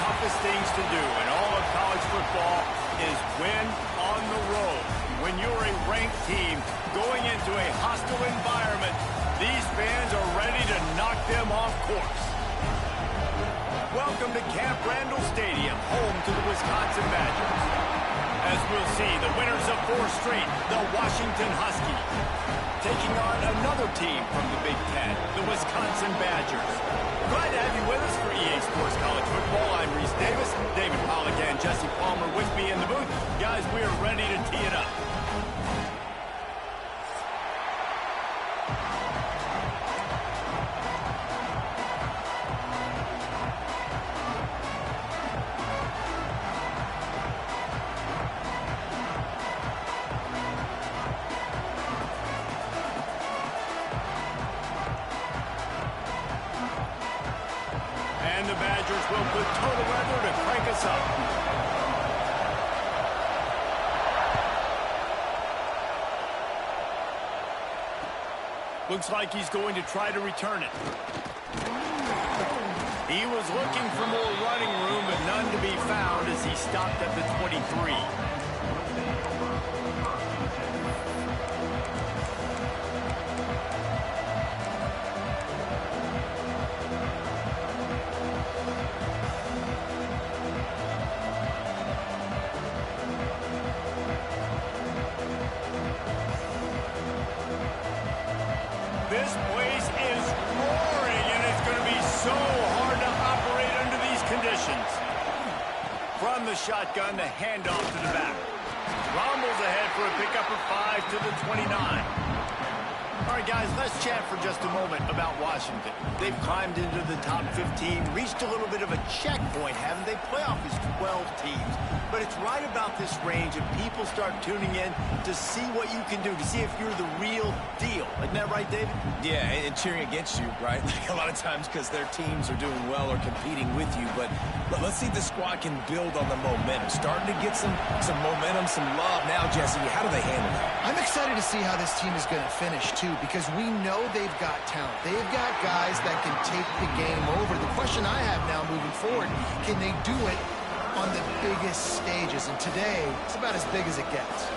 toughest things to do in all of college football is win on the road. When you're a ranked team going into a hostile environment, these fans are ready to knock them off course. Welcome to Camp Randall Stadium, home to the Wisconsin Badgers. As we'll see, the winners of 4 straight, the Washington Huskies, taking on another team from the Big Ten, the Wisconsin Badgers. Glad to have you with us for EA Sports College Football. I'm Reese Davis, David Pollack and Jesse Palmer with me in the booth. Guys, we are ready to tee it up. And the Badgers will put total weather to crank us up. Looks like he's going to try to return it. He was looking for more running room, but none to be found as he stopped at the 23. This place is roaring, and it's going to be so hard to operate under these conditions. From the shotgun, the handoff to the back. Rommel's ahead for a pickup of 5 to the 29. All right, guys, let's chat for just a moment about Washington. They've climbed into the top 15, reached a little bit of a checkpoint, haven't they? Playoff is 12 teams. But it's right about this range, and people start tuning in to see what you can do, to see if you're the real deal. Isn't that right, David? Yeah, and cheering against you, right? Like a lot of times because their teams are doing well or competing with you. But let's see if the squad can build on the momentum. Starting to get some momentum, some love. Now, Jesse, how do they handle that? I'm excited to see how this team is going to finish, too, because we know they've got talent. They've got guys that can take the game over. The question I have now moving forward, can they do it on the biggest stages? And today, it's about as big as it gets.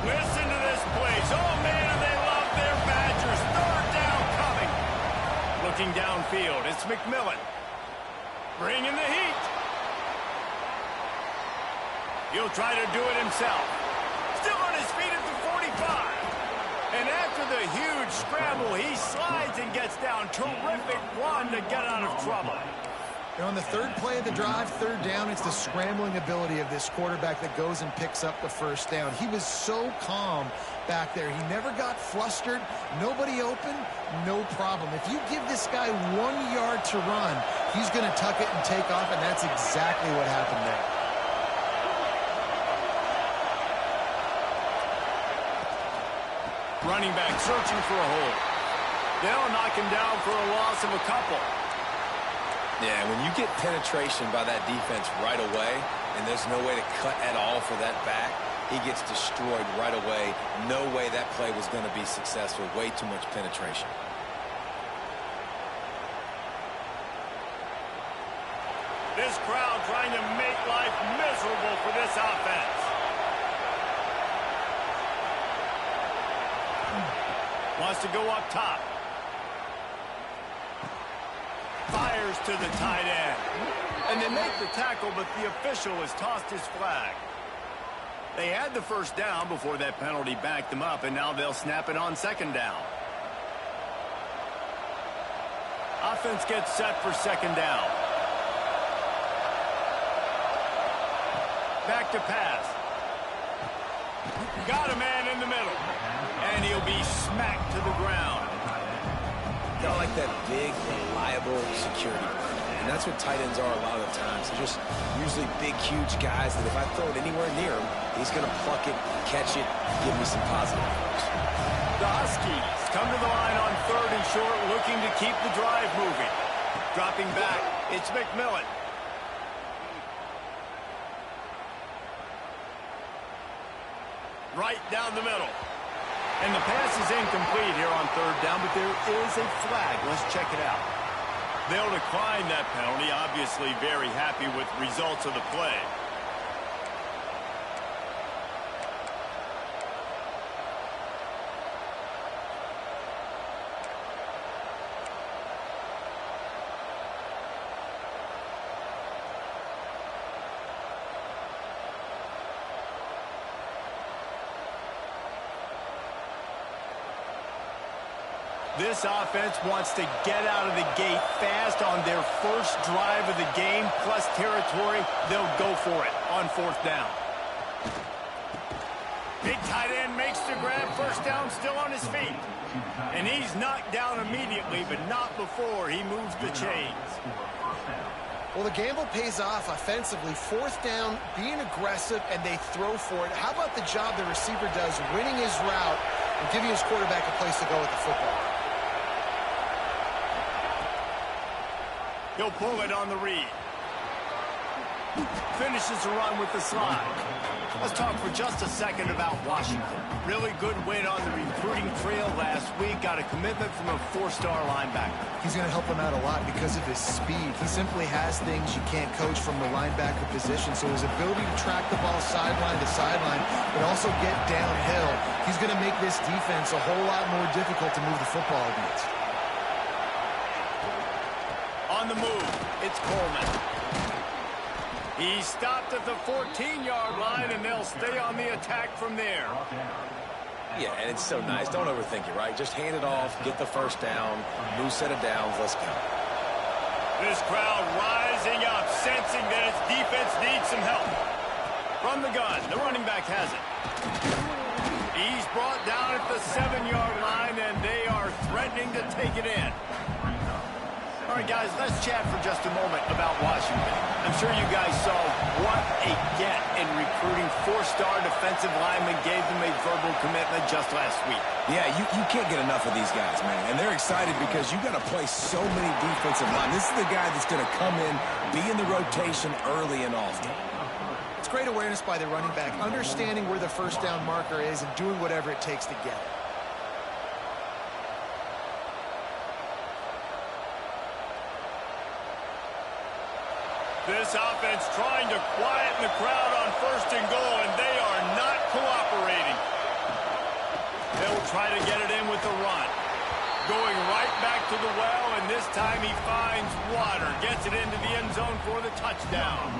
Listen to this place. Oh, man, and they love their Badgers. 3rd down coming. Looking downfield, it's McMillan. Bringing the heat. He'll try to do it himself. Still on his feet at the 45. And after the huge scramble, he slides and gets down. Terrific run to get out of trouble. And on the 3rd play of the drive, 3rd down, it's the scrambling ability of this quarterback that goes and picks up the 1st down. He was so calm back there. He never got flustered. Nobody open, no problem. If you give this guy 1 yard to run, he's going to tuck it and take off, and that's exactly what happened there. Running back searching for a hole. They'll knock him down for a loss of a couple. Yeah, when you get penetration by that defense right away, and there's no way to cut at all for that back, he gets destroyed right away. No way that play was going to be successful. Way too much penetration. This crowd trying to make life miserable for this offense. Wants to go up top. Fires to the tight end. And they make the tackle, but the official has tossed his flag. They had the 1st down before that penalty backed them up, and now they'll snap it on 2nd down. Offense gets set for 2nd down. Back to pass. Got a man in the middle. And he'll be smacked to the ground. Got like that big, reliable security. And that's what tight ends are a lot of the times. They're just usually big, huge guys that if I throw it anywhere near him, he's going to pluck it, catch it, give me some positive numbers. The Huskies come to the line on 3rd and short, looking to keep the drive moving. Dropping back, it's McMillan. Right down the middle. And the pass is incomplete here on third down, but there is a flag. Let's check it out. They'll decline that penalty. Obviously very happy with the results of the play. This offense wants to get out of the gate fast on their first drive of the game, plus territory. They'll go for it on fourth down. Big tight end makes the grab, first down, still on his feet. And he's knocked down immediately, but not before he moves the chains. Well, the gamble pays off offensively. Fourth down, being aggressive, and they throw for it. How about the job the receiver does winning his route and giving his quarterback a place to go with the football? He'll pull it on the read. Finishes the run with the slide. Let's talk for just a second about Washington. Really good win on the recruiting trail last week. Got a commitment from a four-star linebacker. He's going to help them out a lot because of his speed. He simply has things you can't coach from the linebacker position. So his ability to track the ball sideline to sideline, but also get downhill, he's going to make this defense a whole lot more difficult to move the football against. On the move, it's Coleman. He stopped at the 14-yard line, and they'll stay on the attack from there. Yeah, and it's so nice. Don't overthink it, right? Just hand it off, get the first down, new set of downs, let's go. This crowd rising up, sensing that its defense needs some help. From the gun, the running back has it. He's brought down at the 7-yard line, and they are threatening to take it in. All right, guys, let's chat for just a moment about Washington. I'm sure you guys saw what a get in recruiting. Four-star defensive lineman gave them a verbal commitment just last week. Yeah, you can't get enough of these guys, man. And they're excited because you got to play so many defensive line. This is the guy that's going to come in, be in the rotation early and often. It's great awareness by the running back, understanding where the first down marker is and doing whatever it takes to get it. This offense trying to quieten the crowd on first and goal, and they are not cooperating. They'll try to get it in with the run. Going right back to the well, and this time he finds water. Gets it into the end zone for the touchdown.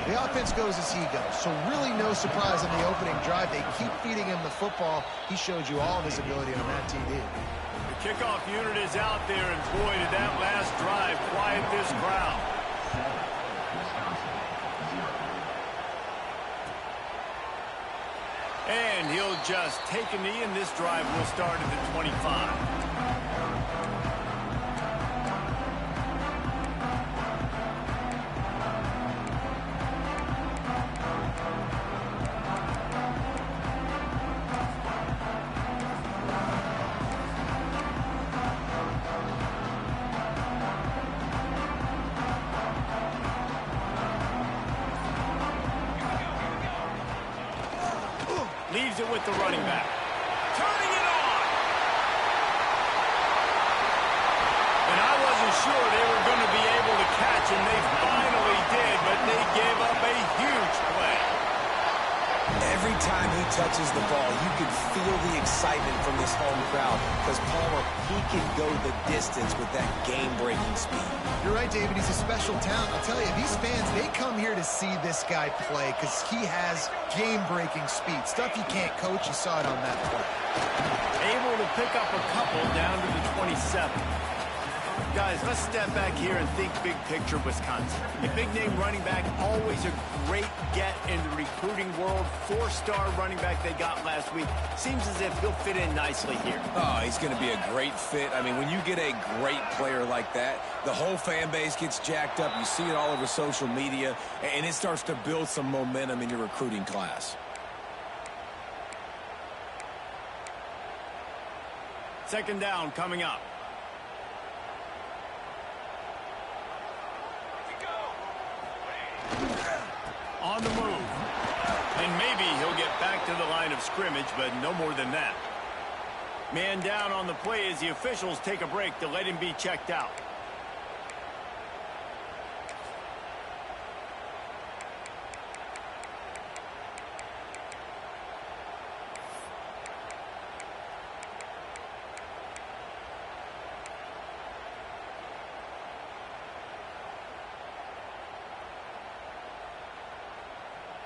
The offense goes as he goes, so really no surprise on the opening drive. They keep feeding him the football. He showed you all of his ability on that TD. The kickoff unit is out there, and boy, did that last drive quiet this crowd. And he'll just take a knee, and this drive will start at the 25. Leaves it with the running back. Turning it on! And I wasn't sure they were going to be able to catch, and they finally did, but they gave up a huge play. Every time he touches the ball, you can feel the excitement from this home crowd because Palmer, he can go the distance with that game-breaking speed. You're right, David. He's a special talent. I'll tell you, these fans, they come here to see this guy play because he has game-breaking speed. Stuff you can't coach. You saw it on that play. Able to pick up a couple down to the 27. Guys, let's step back here and think big picture Wisconsin. A big-name running back, always a great get in the recruiting world. Four-star running back they got last week. Seems as if he'll fit in nicely here. Oh, he's going to be a great fit. I mean, when you get a great player like that, the whole fan base gets jacked up. You see it all over social media, and it starts to build some momentum in your recruiting class. Second down coming up. On the move. And maybe he'll get back to the line of scrimmage, but no more than that. Man down on the play as the officials take a break to let him be checked out.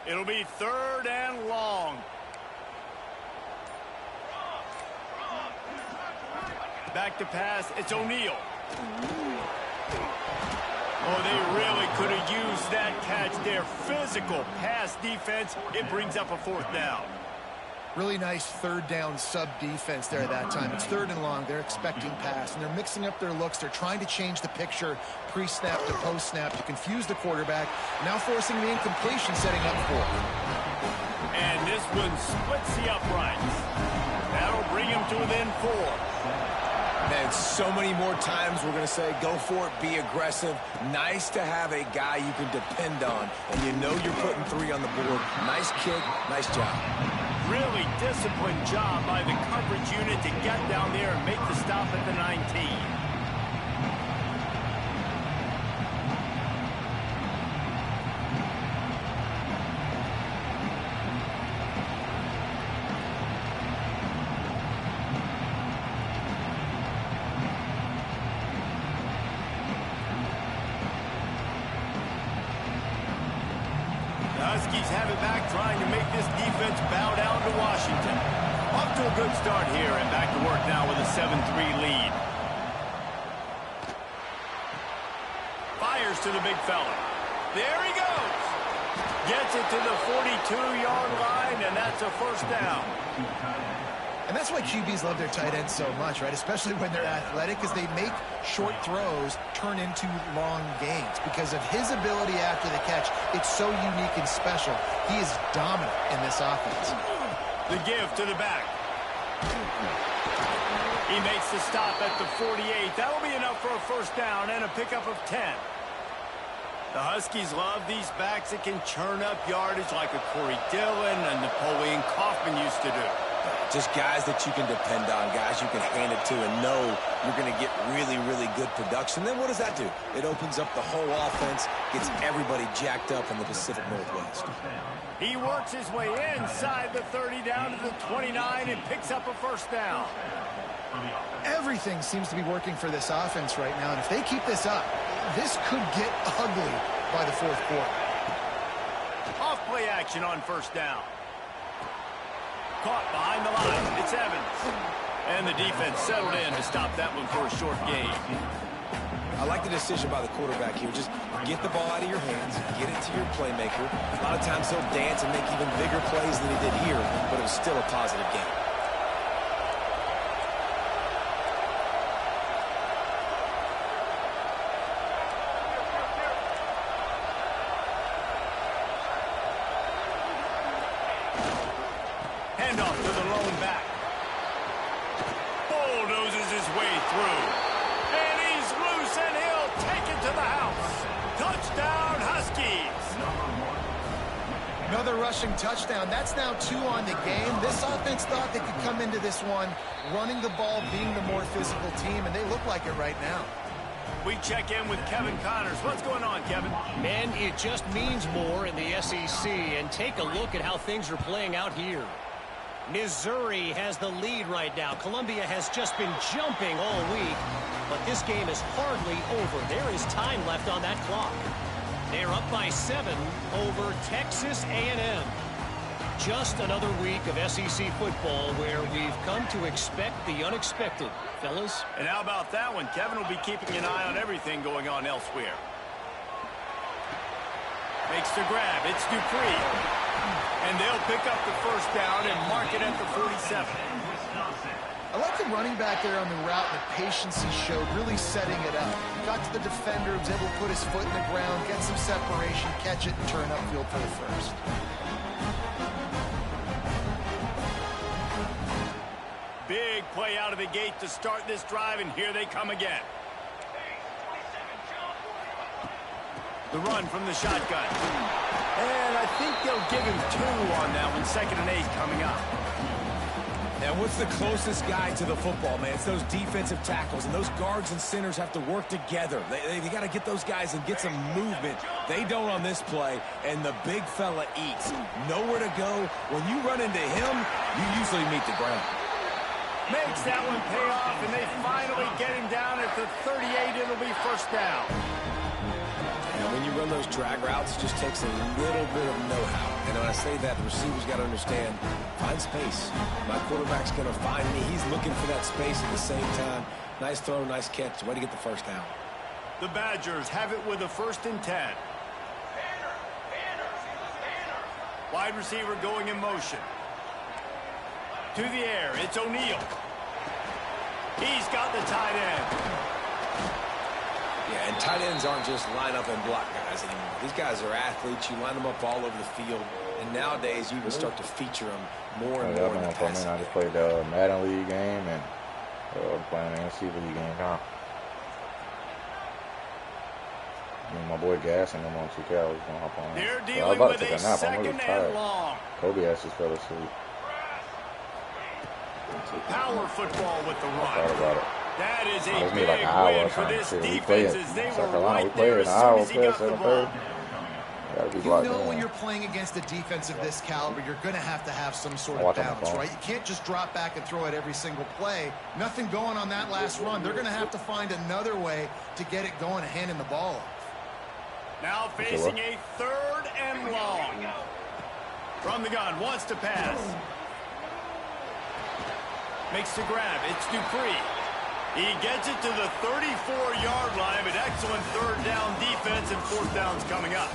It'll be 3rd and long. Back to pass. It's O'Neal. Oh, they really could have used that catch there. Physical pass defense. It brings up a 4th down. Really nice 3rd down sub defense there that time. It's 3rd and long. They're expecting pass, and they're mixing up their looks. They're trying to change the picture pre-snap to post-snap to confuse the quarterback, now forcing the incompletion, setting up 4. And this one splits the uprights. That'll bring him to within 4. Man, so many more times we're going to say, go for it, be aggressive. Nice to have a guy you can depend on, and you know you're putting 3 on the board. Nice kick, nice job. Really disciplined job by the coverage unit to get down there and make the stop at the 19. Huskies have it back, trying to make this defense bow down to Washington. Off to a good start here, and back to work now with a 7-3 lead. Fires to the big fella. There he goes. Gets it to the 42-yard line, and that's a 1st down. And that's why QBs love their tight ends so much, right? Especially when they're athletic, because they make short throws turn into long gains. Because of his ability after the catch, it's so unique and special. He is dominant in this offense. The give to the back. He makes the stop at the 48. That'll be enough for a 1st down and a pickup of 10. The Huskies love these backs that can churn up yardage like a Corey Dillon and Napoleon Kaufman used to do. Just guys that you can depend on, guys you can hand it to and know you're going to get really, really good production. Then what does that do? It opens up the whole offense, gets everybody jacked up in the Pacific Northwest. He works his way inside the 30 down to the 29 and picks up a 1st down. Everything seems to be working for this offense right now, and if they keep this up, this could get ugly by the 4th quarter. Off play action on 1st down. Caught behind the line. It's Evans. And the defense settled in to stop that one for a short gain. I like the decision by the quarterback here. Just get the ball out of your hands, get it to your playmaker. A lot of times he'll dance and make even bigger plays than he did here, but it was still a positive game. Handoff to the lone back. Bulldozes his way through. And he's loose, and he'll take it to the house. Touchdown, Huskies. Another rushing touchdown. That's now 2 on the game. This offense thought they could come into this one running the ball, being the more physical team, and they look like it right now. We check in with Kevin Connors. What's going on, Kevin? Man, it just means more in the SEC, and take a look at how things are playing out here. Missouri has the lead right now. Columbia has just been jumping all week, but this game is hardly over. There is time left on that clock. They're up by 7 over Texas A&M. Just another week of SEC football where we've come to expect the unexpected, fellas. And how about that one? Kevin will be keeping an eye on everything going on elsewhere. Makes the grab. It's Dupree. And they'll pick up the 1st down and mark it at the 47. I like the running back there on the route, the patience he showed, really setting it up. Got to the defender, was able to put his foot in the ground, get some separation, catch it, and turn upfield for the 1st. Big play out of the gate to start this drive, and here they come again. The run from the shotgun. And I think they'll give him 2 on that one. 2nd and 8 coming up. And what's the closest guy to the football, man? It's those defensive tackles, and those guards and centers have to work together. They got to get those guys and get some movement. They don't on this play, and the big fella eats. Nowhere to go. When you run into him, you usually meet the ground. Makes that one pay off, and they finally get him down at the 38. It'll be 1st down. And when you run those drag routes, it just takes a little bit of know-how. And when I say that, the receivers got to understand, find space. My quarterback's going to find me. He's looking for that space at the same time. Nice throw, nice catch. Way to get the 1st down. The Badgers have it with a 1st and 10. Wide receiver going in motion. To the air, it's O'Neal. He's got the tight end. Yeah, and tight ends aren't just line up and block guys anymore. These guys are athletes. You line them up all over the field. And nowadays, you can start to feature them more and more in the passing game. I just played the Madden League game and playing the NFC League game now. Me and my boy Gas and them on 2K, I was going to hop on. They're I dealing was about with to take a a nap. I'm 2nd really and tired. long. Kobe ass just fell asleep. Power football with the I thought run. about it. That is a It was me big like an hour win or for something. this Shit, we defense played as they South were Carolina. We right played there an as hour, soon we as he played got the 7:30. ball. Gotta be You locked know in. when you're playing against a defense of this caliber, you're going to have some sort of Watch on my balance, phone. right? You can't just drop back and throw it every single play. Nothing going on that last run. They're going to have to find another way to get it going and handing the ball off. Now facing a 3rd and long. From the gun, wants to pass. Makes the grab. It's Dupree. He gets it to the 34-yard line, but excellent 3rd down defense, and 4th down's coming up.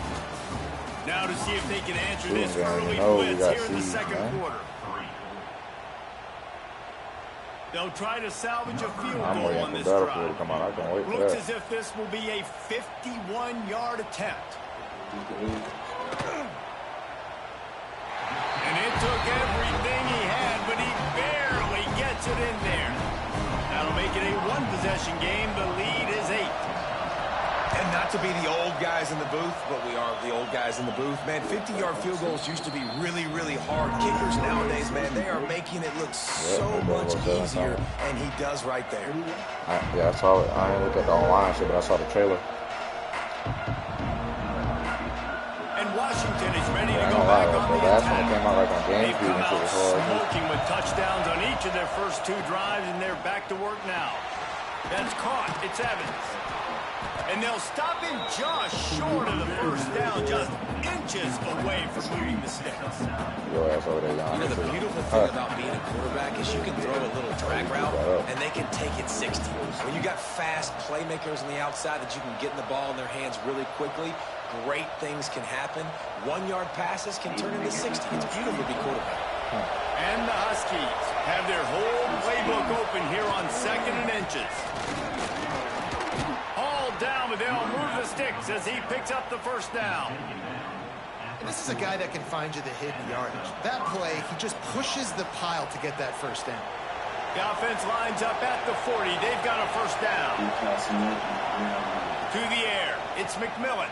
Now to see if they can answer this early blitz here in the 2nd quarter. They'll try to salvage a field goal on this drive. Looks as if this will be a 51-yard attempt. And it took everything he had, but he barely gets it in there. That'll make it a 1-possession game. The lead is 8. And not to be the old guys in the booth, but we are the old guys in the booth. Man, 50-yard field goals used to be really, really hard. Kickers nowadays, man, they are making it look so much easier, and he does right there. Yeah, I saw it. I didn't look at the online shit, but I saw the trailer. And Washington is ready to I go don't back lie, on but the that's when it attack. came out like on They've GameCube come and shit out was hard. smoking with touchdowns on each of their first 2 drives, and they're back to work now. That's caught. It's Evans. And they'll stop him just short of the 1st down, just inches away from moving the sticks. Your ass over there, y'all. You know, the beautiful thing about being a quarterback is you can throw a little drag route, and they can take it 60. When you got fast playmakers on the outside that you can get in the ball in their hands really quickly, great things can happen. 1-yard passes can turn into 60. It's beautiful to be quarterback. And the Huskies have their whole playbook open here on 2nd and inches. All down, but they'll move the sticks as he picks up the 1st down. And this is a guy that can find you the hidden yardage. That play, he just pushes the pile to get that 1st down. The offense lines up at the 40. They've got a 1st down. To the air. It's McMillan.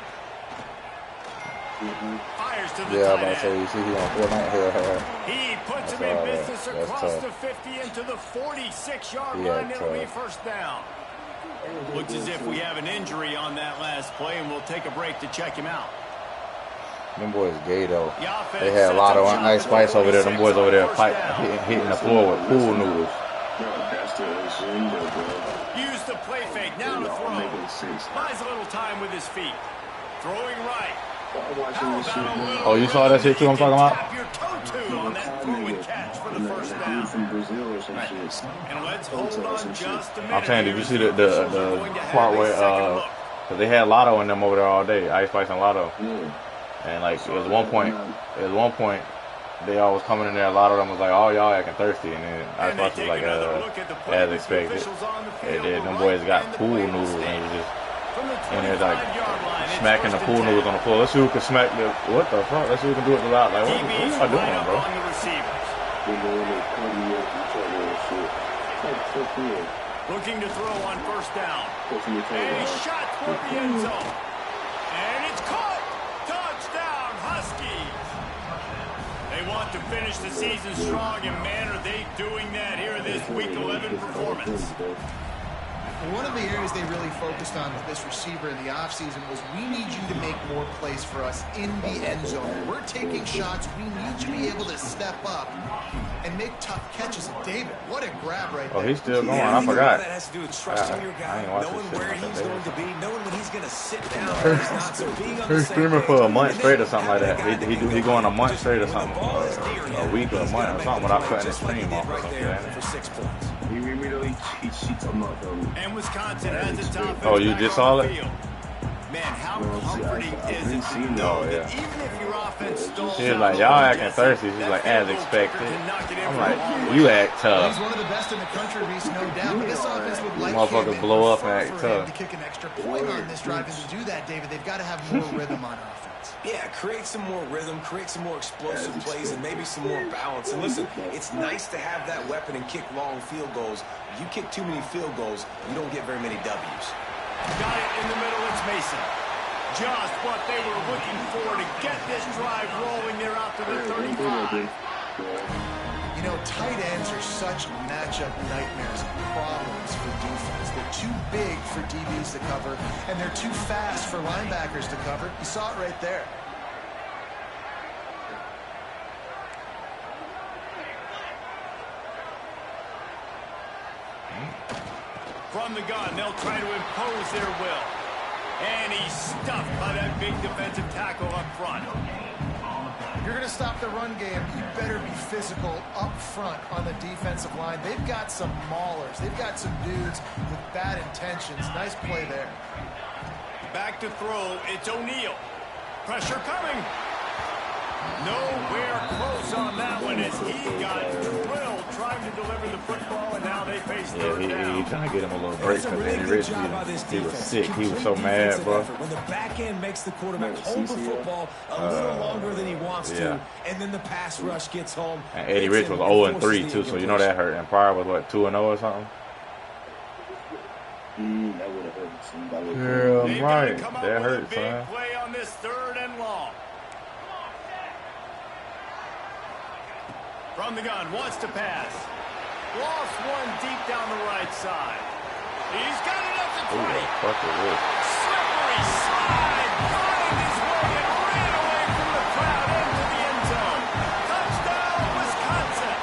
Fires to the tight end. So you see he on Fortnite here. He puts him in business across the 50 into the 46-yard line. It'll be 1st down. Looks as if we have an injury on that last play, and we'll take a break to check him out. Them boys gay, though. They had a lot of ice spice over there. Them boys over there hitting the floor with pool noodles. Use the play fake. Now to throw. Buys a little time with his feet. Throwing right. Oh, you saw that shit too? I'm talking about. Tap your toe on that throw and catch for the 1st down. And let's hold on just a minute. I'm saying, did you see the part where cause they had Lotto in them over there all day, Ice Spice and Lotto, and like it was one point they all was coming in there. A lot of them was like, "Oh, y'all acting thirsty," and then Ice Spice was like, "As expected." And then them boys got pool noodles and it was just. And they're like smacking the pool noodles on the floor. Let's see who can smack the what the fuck? Let's see who can do it a lot. Like what y'all doing, bro? Looking to throw on 1st down. A shot for the end zone. And it's caught. Touchdown, Huskies. out to finish the season strong, and man, are they doing that here in this Week 11 performance. One of the areas they really focused on with this receiver in the offseason was we need you to make more plays for us in the end zone. We're taking shots. We need you to be able to step up and make tough catches. David, what a grab right there. Oh, he's still going. Yeah, I forgot. That has to do with trusting your guy, knowing where he's going to be, knowing when he's going to sit down. He's streaming for a month straight or something like that. He going a month straight or something. A week or a month or something without cutting his stream off or something. For 6 points. And Wisconsin has its offense. Oh, you just saw it? Man, how comforting is it to know that even if your offense stalls She's like, y'all acting thirsty. She's like, as expected. I'm like, you act tough. He's one of the best in the country, Reese, no doubt. But this offense would like Motherfuckers him blow up and for act him tough. to kick an extra point on this drive. And to do that, David, they've got to have more rhythm on offense. Yeah, create some more rhythm, create some more explosive plays, and maybe some more balance. And listen, it's nice to have that weapon and kick long field goals. You kick too many field goals, you don't get very many W's. Got it in the middle, it's Mason. Just what they were looking for to get this drive rolling. They're out to the 35. You know, tight ends are such matchup nightmares and problems for defense. They're too big for DBs to cover, and they're too fast for linebackers to cover. You saw it right there. From the gun, they'll try to impose their will. And he's stuffed by that big defensive tackle up front. If you're going to stop the run game, you better be physical up front on the defensive line. They've got some maulers. They've got some dudes with bad intentions. Nice play there. Back to throw. It's O'Neal. Pressure coming. Nowhere close on that one as he got drilled trying to deliver the football, and now they face third down. He trying to get him a little break because Eddie Rich, he was sick. He was so mad, bro. When the back end makes the quarterback hold the football a little longer than he wants to, and then the pass rush gets home. And Eddie Rich was 0-3 too, so you know that hurt. And Pryor was what, 2-0 or something? That would have hurt somebody. Yeah, right. That hurt, son. Play on this third and long. From the gun, wants to pass. Lost one deep down the right side. He's got it up to 20. Slippery slide. Find his way and ran away from the crowd into the end zone. Touchdown, Wisconsin.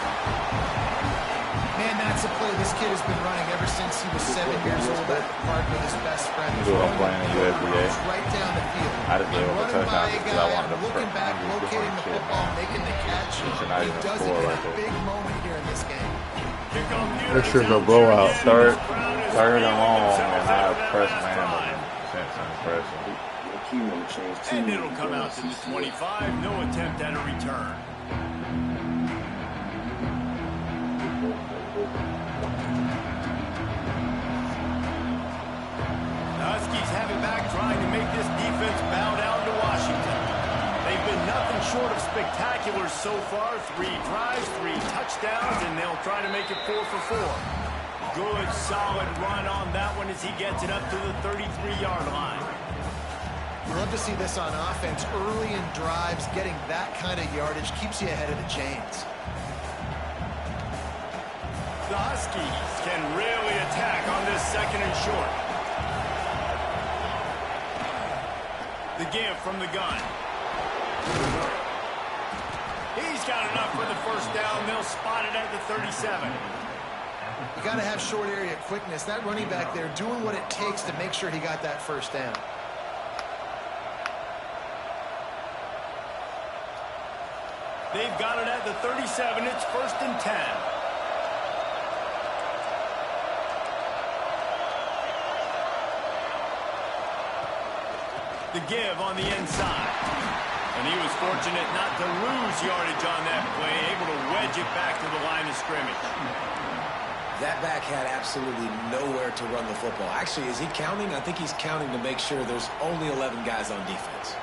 Man, that's a play this kid has been running ever since he was 7 years old at the park with his best friend. I'm playing in USDA. Right down the field. I just gave up a touchdown because I wanted to looking back, locating the football, making the catch. He does it in a big moment here in this game. This is a blowout. Third and long, and I press man since impressive. And it'll come out to the 25. No attempt at a return. Huskies have it back, trying to make this defense bow down to Washington. They've been nothing short of spectacular so far. 3 drives, 3 touchdowns, and they'll try to make it 4 for 4. Good, solid run on that one as he gets it up to the 33-yard line. You love to see this on offense. Early in drives, getting that kind of yardage keeps you ahead of the chains. The Huskies can really attack on this second and short. The give from the gun. He's got enough for the first down. They'll spot it at the 37. You got to have short area quickness. That running back there doing what it takes to make sure he got that first down. They've got it at the 37. It's 1st and 10. The give on the inside. And he was fortunate not to lose yardage on that play, able to wedge it back to the line of scrimmage. That back had absolutely nowhere to run the football. Actually, is he counting? I think he's counting to make sure there's only 11 guys on defense.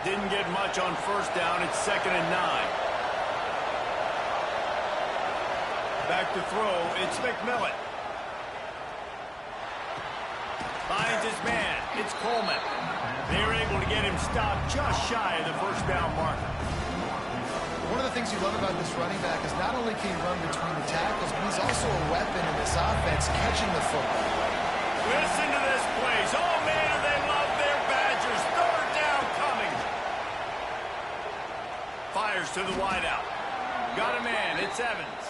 Didn't get much on first down. It's 2nd and 9. Back to throw. It's McMillan. Finds his man. It's Coleman. They're able to get him stopped just shy of the first down marker. One of the things you love about this running back is not only can he run between the tackles, but he's also a weapon in this offense, catching the football. Listen to this place. Oh, man, do they love their Badgers. Third down coming. Fires to the wideout. Got a man. It's Evans.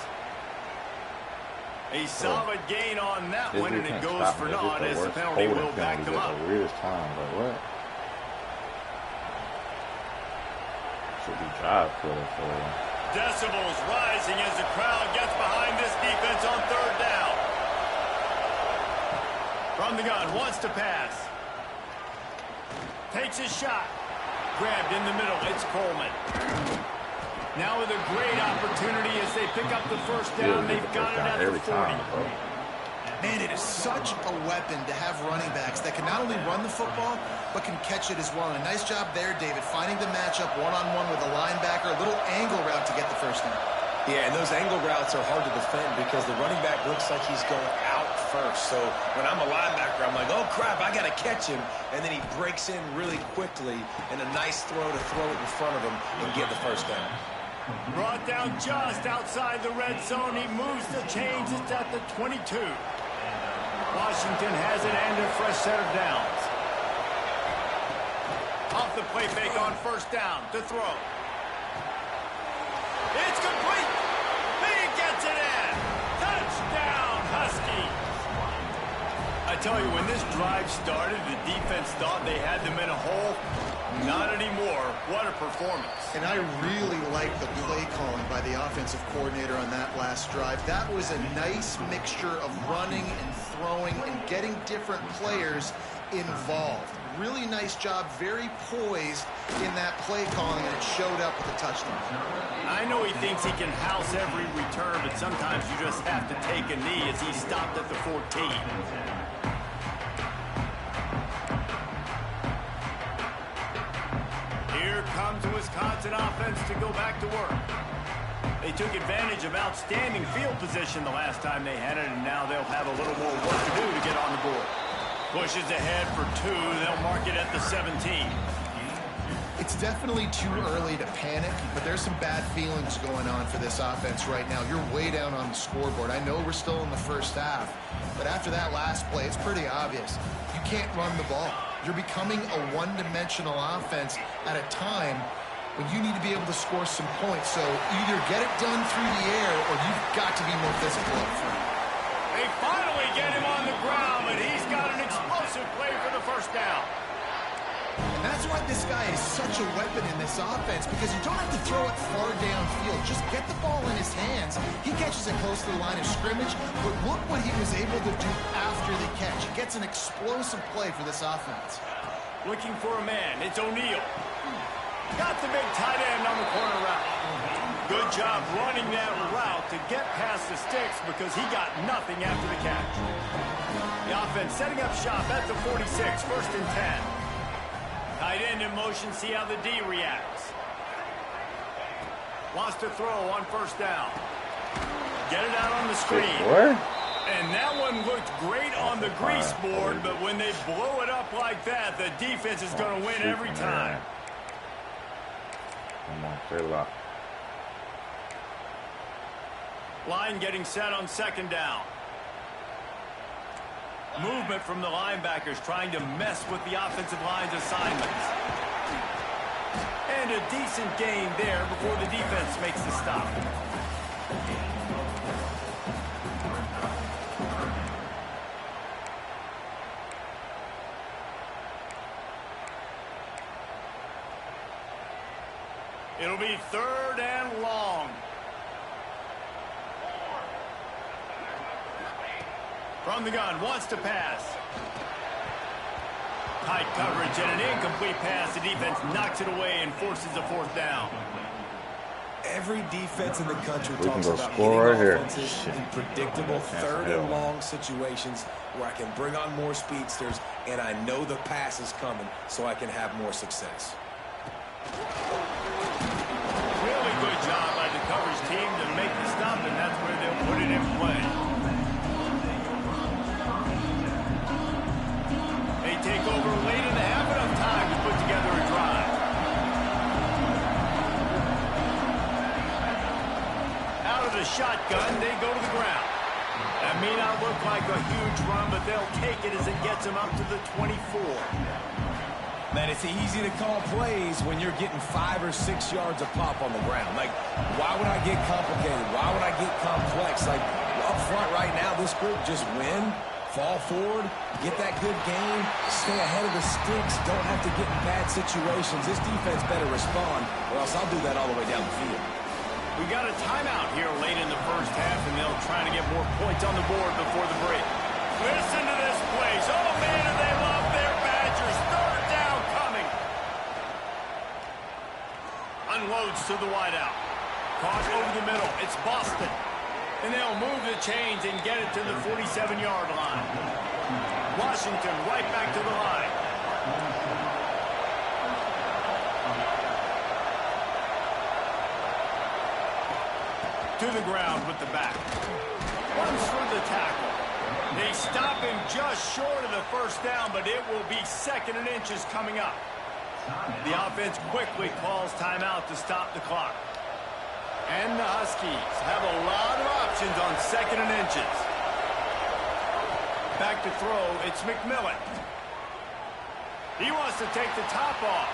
A solid gain on that one, and it goes for naught as the penalty will back them up. The weirdest time, but what? Should be drive for Decibels rising as the crowd gets behind this defense on third down. From the gun, wants to pass. Takes a shot. Grabbed in the middle. It's Coleman. Now with a great opportunity as they pick up the first down. They've got it at the 40. Man, it is such a weapon to have running backs that can not only run the football, but can catch it as well. And a nice job there, David, finding the matchup one-on-one with a linebacker, a little angle route to get the first down. Yeah, and those angle routes are hard to defend because the running back looks like he's going out first. So when I'm a linebacker, I'm like, oh, crap, I got to catch him. And then he breaks in really quickly, and a nice throw to throw it in front of him and get the first down. Brought down just outside the red zone. He moves the chains. It's at the 22. Washington has it and a fresh set of downs. Off the play fake on first down to throw. It's complete. He gets it in. Touchdown, Huskies. I tell you, when this drive started, the defense thought they had them in a hole. Not anymore. What a performance. And I really like the play calling by the offensive coordinator on that last drive. That was a nice mixture of running and throwing and getting different players involved. Really nice job, very poised in that play calling, and it showed up with a touchdown. I know he thinks he can house every return, but sometimes you just have to take a knee as he stopped at the 14. Here comes the Wisconsin offense to go back to work. They took advantage of outstanding field position the last time they had it, and now they'll have a little more work to do to get on the board. Pushes ahead for 2. They'll mark it at the 17. It's definitely too early to panic, but there's some bad feelings going on for this offense right now. You're way down on the scoreboard. I know we're still in the first half, but after that last play, it's pretty obvious. You can't run the ball. You're becoming a one-dimensional offense at a time when you need to be able to score some points. So either get it done through the air or you've got to be more physical up front. They finally get him on the ground, but he's got an explosive play for the first down. And that's why this guy is such a weapon in this offense, because you don't have to throw it far downfield. Just get the ball in his hands. He catches it close to the line of scrimmage, but look what he was able to do after the catch. He gets an explosive play for this offense. Looking for a man. It's O'Neal. Got the big tight end on the corner route. Good job running that route to get past the sticks because he got nothing after the catch. The offense setting up shop at the 46, first and 10. Tight end in motion, see how the D reacts. Wants to throw on first down. Get it out on the screen. And that one looked great on the grease board, but when they blow it up like that, the defense is going to win every time. Come on, clear it up. Line getting set on second down. Movement from the linebackers trying to mess with the offensive line's assignments. And a decent gain there before the defense makes the stop. It'll be third and long. From the gun, wants to pass. Tight coverage and an incomplete pass. The defense knocks it away and forces a fourth down. Every defense in the country We talks can go about score hitting right offenses here. in predictable third and long situations where I can bring on more speedsters and I know the pass is coming so I can have more success. Really good job by the coverage team to make the stop, and that's where they'll put it in play. They take over late in the half, enough time to put together a drive. the shotgun, they go to the ground. That may not look like a huge run, but they'll take it as it gets them up to the 24. Man, it's easy to call plays when you're getting 5 or 6 yards of pop on the ground. Like, why would I get complicated? Why would I get complex? Like, up front right now, this group just win, fall forward, get that good game, stay ahead of the sticks, don't have to get in bad situations. This defense better respond, or else I'll do that all the way down the field. We got a timeout here late in the first half, and they'll try to get more points on the board before the break. Listen to this place. Oh, man, do they love their Badgers. Third down coming. Unloads to the wideout. Caught over the middle. It's Boston. And they'll move the chains and get it to the 47-yard line. Washington right back to the line. To the ground with the back. Runs for the tackle. They stop him just short of the first down, but it will be 2nd and inches coming up. The offense quickly calls timeout to stop the clock. And the Huskies have a lot of options on 2nd and inches. Back to throw, it's McMillan. He wants to take the top off.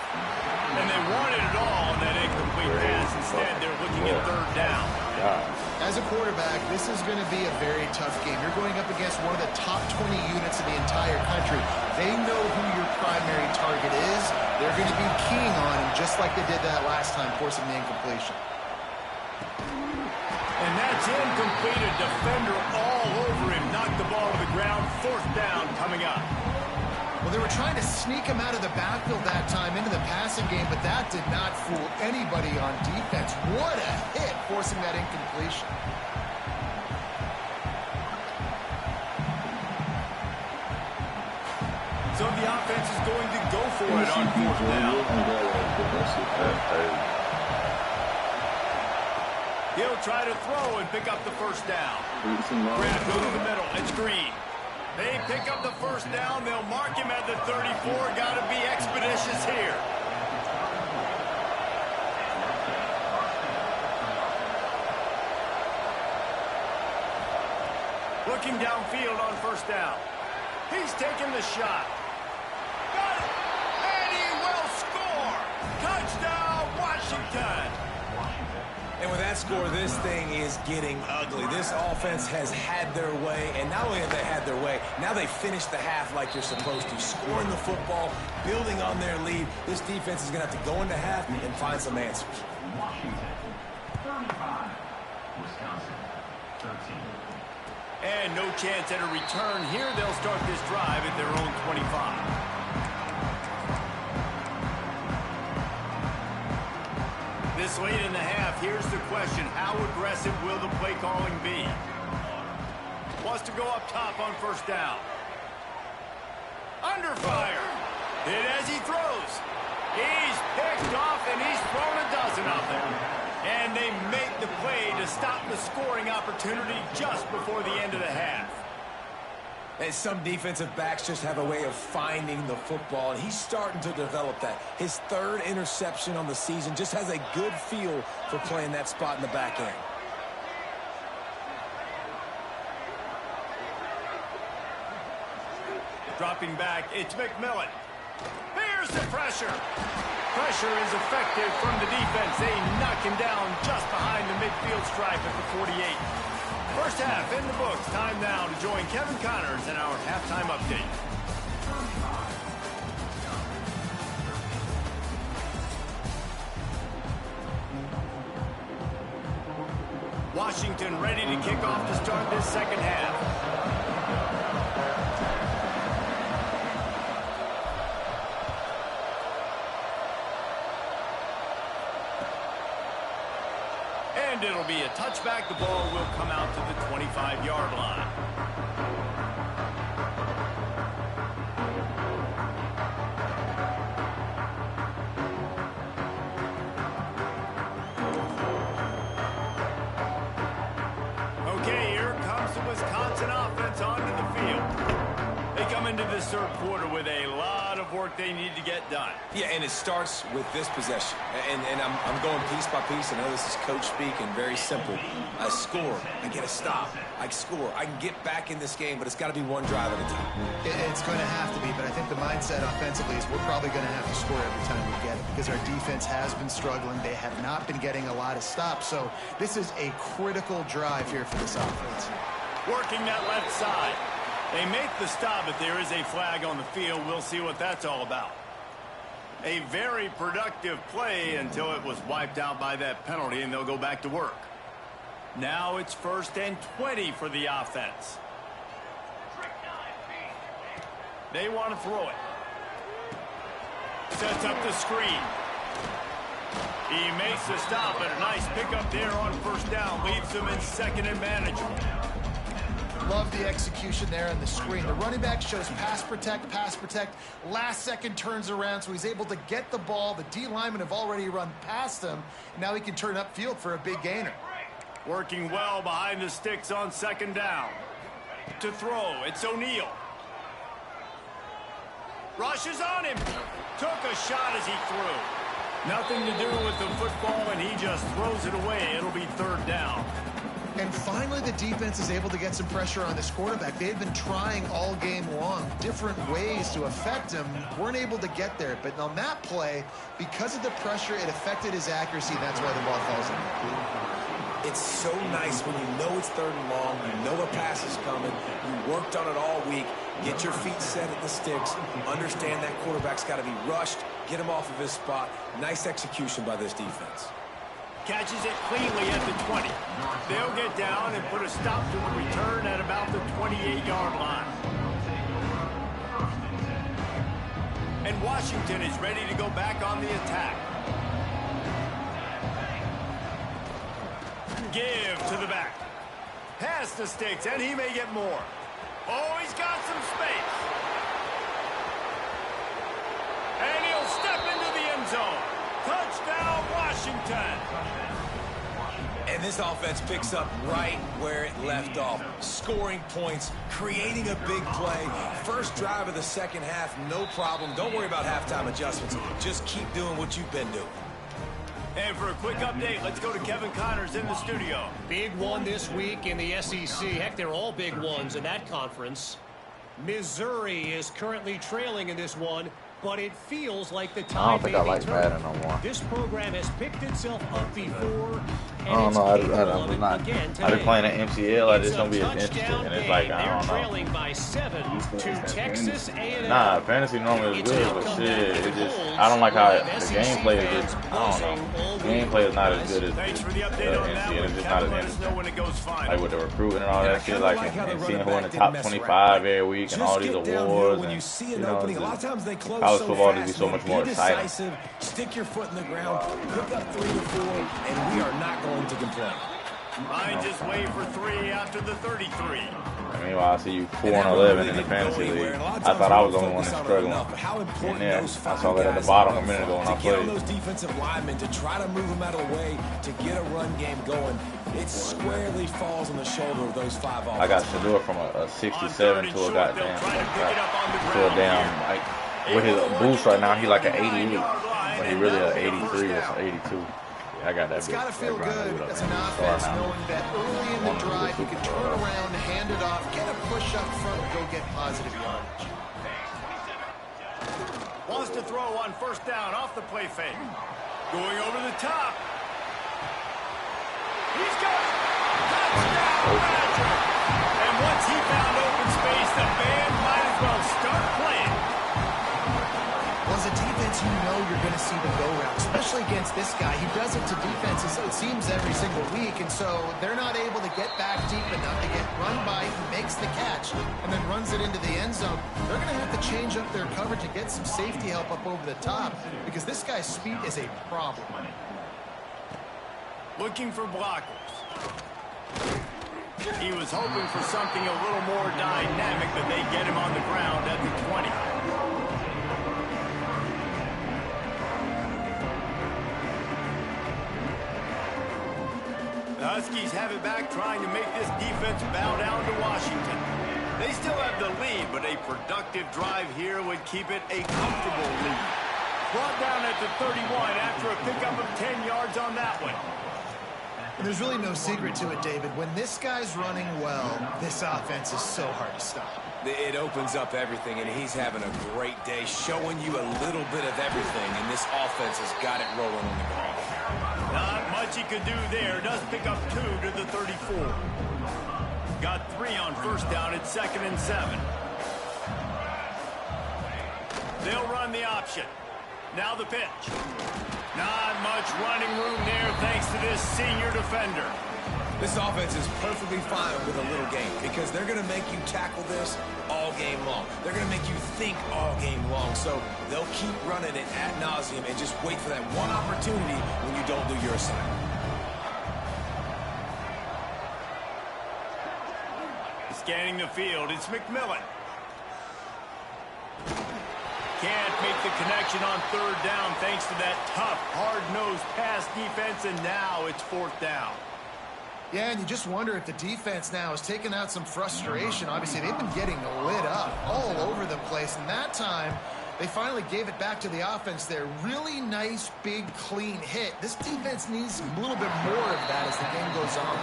And they wanted it all on that incomplete pass. Instead, they're looking at 3rd down. As a quarterback, this is going to be a very tough game. You're going up against one of the top 20 units in the entire country. They know who your primary target is. They're going to be keying on him just like they did that last time, forcing the incompletion. And that's incomplete. A defender all over him. Knocked the ball to the ground. 4th down coming up. Well, they were trying to sneak him out of the backfield that time into the passing game, but that did not fool anybody on defense. What a hit, forcing that incompletion. So the offense is going to go for it on 4th down. He'll try to throw and pick up the first down. Grab goes to the middle. It's Green. They pick up the first down. They'll mark him at the 34. Got to be expeditious here. Looking downfield on first down. He's taking the shot. Got it. And he will score. Touchdown, Washington. And with that score, this thing is getting ugly. This offense has had their way, and not only have they had their way, now they finished the half like you're supposed to, scoring the football, building on their lead. This defense is going to have to go into half and find some answers. Washington, 35. Wisconsin, 13. And no chance at a return here. They'll start this drive at their own 25. This late in the half, here's the question. How aggressive will the play calling be? Wants to go up top on first down. Under fire. Hit as he throws. He's picked off, and he's thrown a dozen of them. And they make the play to stop the scoring opportunity just before the end of the half. And some defensive backs just have a way of finding the football, and he's starting to develop that. His 3rd interception on the season, just has a good feel for playing that spot in the back end. Dropping back, it's McMillan. Here's the pressure. Pressure is effective from the defense. They knock him down just behind the midfield stripe at the 48. First half in the books. Time now to join Kevin Connors in our halftime update. Washington ready to kick off to start this second half. And it'll be a touchback. The ball will come out to the 25-yard line. Okay, here comes the Wisconsin offense onto the field. They come into this 3rd quarter with a lot of of work they need to get done. Yeah, and it starts with this possession. And I'm going piece by piece. I know this is coach speak and very simple. I score. I get a stop. I score. I can get back in this game, but it's got to be one drive at a time. It's going to have to be, but I think the mindset offensively is we're probably going to have to score every time we get it because our defense has been struggling. They have not been getting a lot of stops. So this is a critical drive here for this offense. Working that left side. They make the stop, but there is a flag on the field. We'll see what that's all about. A very productive play until it was wiped out by that penalty, and they'll go back to work. Now it's 1st and 20 for the offense. They want to throw it. Sets up the screen. He makes the stop, and a nice pickup there on 1st down. Leaves them in 2nd and manageable. Love the execution there on the screen. The running back shows pass protect, pass protect. Last second turns around, so he's able to get the ball. The D linemen have already run past him. Now he can turn upfield for a big gainer. Working well behind the sticks on 2nd down. To throw, it's O'Neal. Rushes on him. Took a shot as he threw. Nothing to do with the football, and he just throws it away. It'll be 3rd down. And finally, the defense is able to get some pressure on this quarterback. They had been trying all game long different ways to affect him. Weren't able to get there. But on that play, because of the pressure, it affected his accuracy. That's why the ball falls in. It's so nice when you know it's 3rd and long, you know a pass is coming, you worked on it all week, get your feet set at the sticks, understand that quarterback's got to be rushed, get him off of his spot. Nice execution by this defense. Catches it cleanly at the 20. They'll get down and put a stop to the return at about the 28-yard line. And Washington is ready to go back on the attack. Give to the back. Pass the sticks, and he may get more. Oh, he's got some space. And he'll step into the end zone. Touchdown, Washington. And this offense picks up right where it left off. Scoring points, creating a big play. 1st drive of the 2nd half, no problem. Don't worry about halftime adjustments. Just keep doing what you've been doing. And for a quick update, let's go to Kevin Connors in the studio. Big one this week in the SEC. Heck, they're all big ones in that conference. Missouri is currently trailing in this one, but it feels like the time I don't think I like Madden no more. This program has picked itself up before. I don't know. I've been playing at MCL. I just don't be as interested. And it's like, I don't know. Trailing by 7 to Texas A&M. Nah, fantasy normally is good, but shit, it just, I don't like how the gameplay is just, I don't know. The gameplay is not as good as NC, and it's just not as interesting. Like with the recruiting and all that shit, like and seeing who in the top 25 every week and all these awards. And, you know, college football to be so much more exciting. Stick your foot in the ground, pick up 3 to 4, and we are not going to complain. Ryan just waved for 3 after the 33. Meanwhile, I see you 4-11 in the fantasy league. I thought I was the only one that's struggling. And then I saw that at the bottom a minute ago when I played. To get on those defensive linemen, to try to move them out of the way, to get a run game going, it squarely falls on the shoulder of those 5 offenses. I got Shador from a 67 to a goddamn, to a damn, like, with his boost right now, he like an 88, but he really an 83 or 82. I got that. It's got to feel good as an offense knowing that early in the drive you can turn around, hand it off, get a push up front, and go get positive yardage. Wants to throw on 1st down off the play fake. Going over the top. He's got it. Touchdown, Patrick. And once he found open space, the band might as well start playing. Well, as a defense, you know you're going to see the go route, especially against this guy. He does it to defenses, it seems, every single week, and so they're not able to get back deep enough to get run by. He makes the catch and then runs it into the end zone. They're going to have to change up their coverage and get some safety help up over the top because this guy's speed is a problem. Looking for blockers. He was hoping for something a little more dynamic, but they get him on the ground at the 20. The Huskies have it back, trying to make this defense bow down to Washington. They still have the lead, but a productive drive here would keep it a comfortable lead. Brought down at the 31 after a pickup of 10 yards on that one. And there's really no secret to it, David. When this guy's running well, this offense is so hard to stop. It opens up everything, and he's having a great day, showing you a little bit of everything, and this offense has got it rolling on the ground. Not much he could do there. Does pick up 2 to the 34. Got 3 on first down at 2nd and 7. They'll run the option. Now the pitch. Not much running room there thanks to this senior defender. This offense is perfectly fine with a little game because they're going to make you tackle this all game long. They're going to make you think all game long. So they'll keep running it ad nauseum and just wait for that one opportunity when you don't do your assignment. Scanning the field, it's McMillan. Can't make the connection on 3rd down thanks to that tough, hard-nosed pass defense, and now it's 4th down. Yeah, and you just wonder if the defense now has taken out some frustration. Obviously, they've been getting lit up all over the place, and that time, they finally gave it back to the offense there. Really nice, big, clean hit. This defense needs a little bit more of that as the game goes on.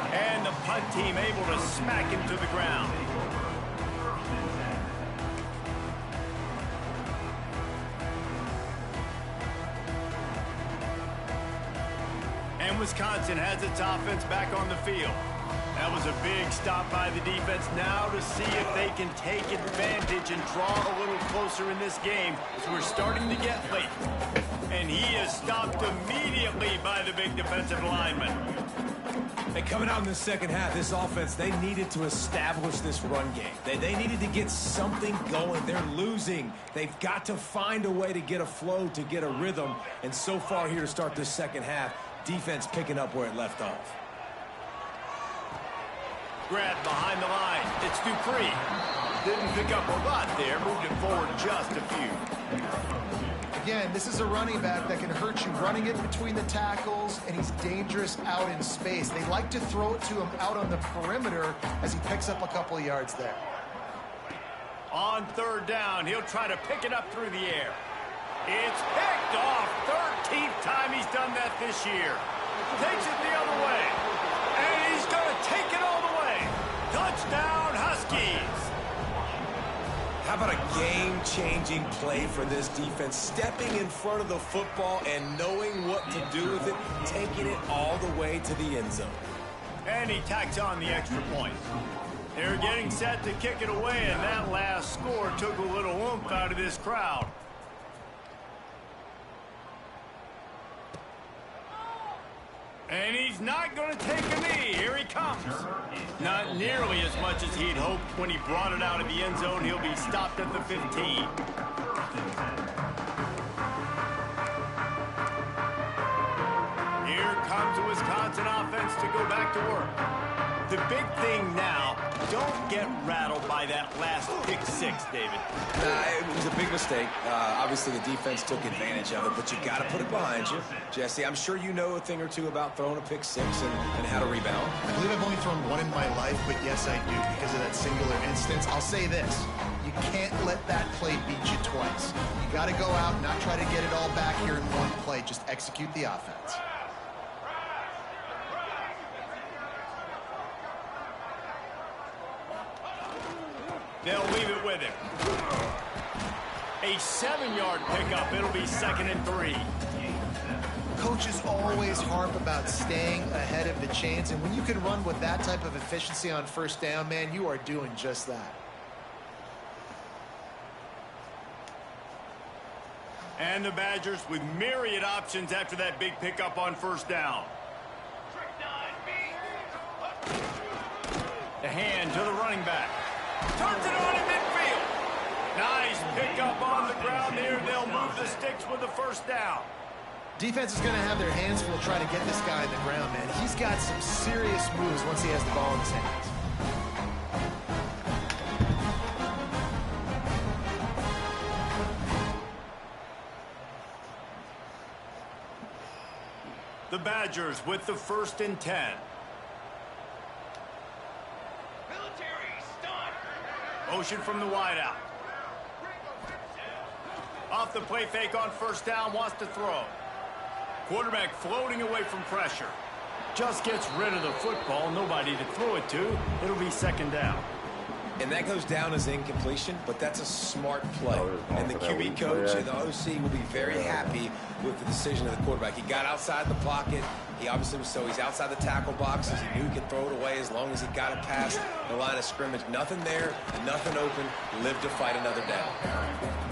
And the punt team able to smack him to the ground. And Wisconsin has its offense back on the field. That was a big stop by the defense. Now to see if they can take advantage and draw a little closer in this game as we're starting to get late. And he is stopped immediately by the big defensive lineman. And coming out in the second half, this offense, they needed to establish this run game. They needed to get something going. They're losing. They've got to find a way to get a flow, to get a rhythm. And so far here to start this second half, defense picking up where it left off. Grab behind the line. It's Dupree. Didn't pick up a lot there. Moved it forward just a few. Again, this is a running back that can hurt you running it between the tackles, and he's dangerous out in space. They like to throw it to him out on the perimeter as he picks up a couple of yards there. On 3rd down, he'll try to pick it up through the air. It's picked off. 13th time he's done that this year. Takes it the other way. And he's going to take it all the way. Touchdown, Huskies. How about a game-changing play for this defense? Stepping in front of the football and knowing what to do with it, taking it all the way to the end zone. And he tacks on the extra point. They're getting set to kick it away, and that last score took a little oomph out of this crowd. And he's not going to take a knee. Here he comes. Not nearly as much as he'd hoped when he brought it out of the end zone. He'll be stopped at the 15. Here comes the Wisconsin offense to go back to work. The big thing now, don't get rattled by that last pick 6, David. It was a big mistake. Obviously, the defense took advantage of it, but you got to put it behind you. Jesse, I'm sure you know a thing or two about throwing a pick 6 and how to rebound. I believe I've only thrown one in my life, but yes, I do because of that singular instance. I'll say this. You can't let that play beat you twice. You got to go out and not try to get it all back here in one play. Just execute the offense. They'll leave it with him. A 7-yard pickup. It'll be 2nd and 3. Coaches always harp about staying ahead of the chains, and when you can run with that type of efficiency on 1st down, man, you are doing just that. And the Badgers with myriad options after that big pickup on 1st down. The hand to the running back. Turns it on in midfield. Nice pickup on the ground there. They'll move the sticks with the 1st down. Defense is going to have their hands full trying to get this guy in the ground, man. He's got some serious moves once he has the ball in his hands. The Badgers with the 1st and 10. Motion from the wideout. Off the play fake on first down, wants to throw. Quarterback floating away from pressure. Just gets rid of the football, nobody to throw it to. It'll be second down. And that goes down as incompletion, but that's a smart play. And the QB coach and the OC will be very happy with the decision of the quarterback. He got outside the pocket. He obviously was he's outside the tackle boxes. He knew he could throw it away as long as he got it past the line of scrimmage. Nothing there, nothing open. Live to fight another down.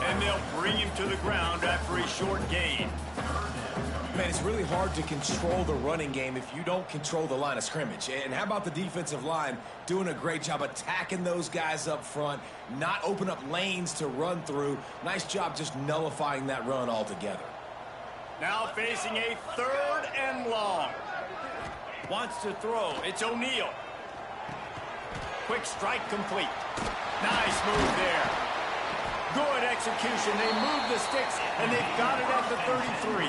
And they'll bring him to the ground after a short gain. Man, it's really hard to control the running game if you don't control the line of scrimmage. And how about the defensive line doing a great job attacking those guys up front, not open up lanes to run through. Nice job just nullifying that run altogether. Now facing a 3rd and long. Wants to throw. It's O'Neal. Quick strike complete. Nice move there. Good execution. They move the sticks, and they've got it at the 33.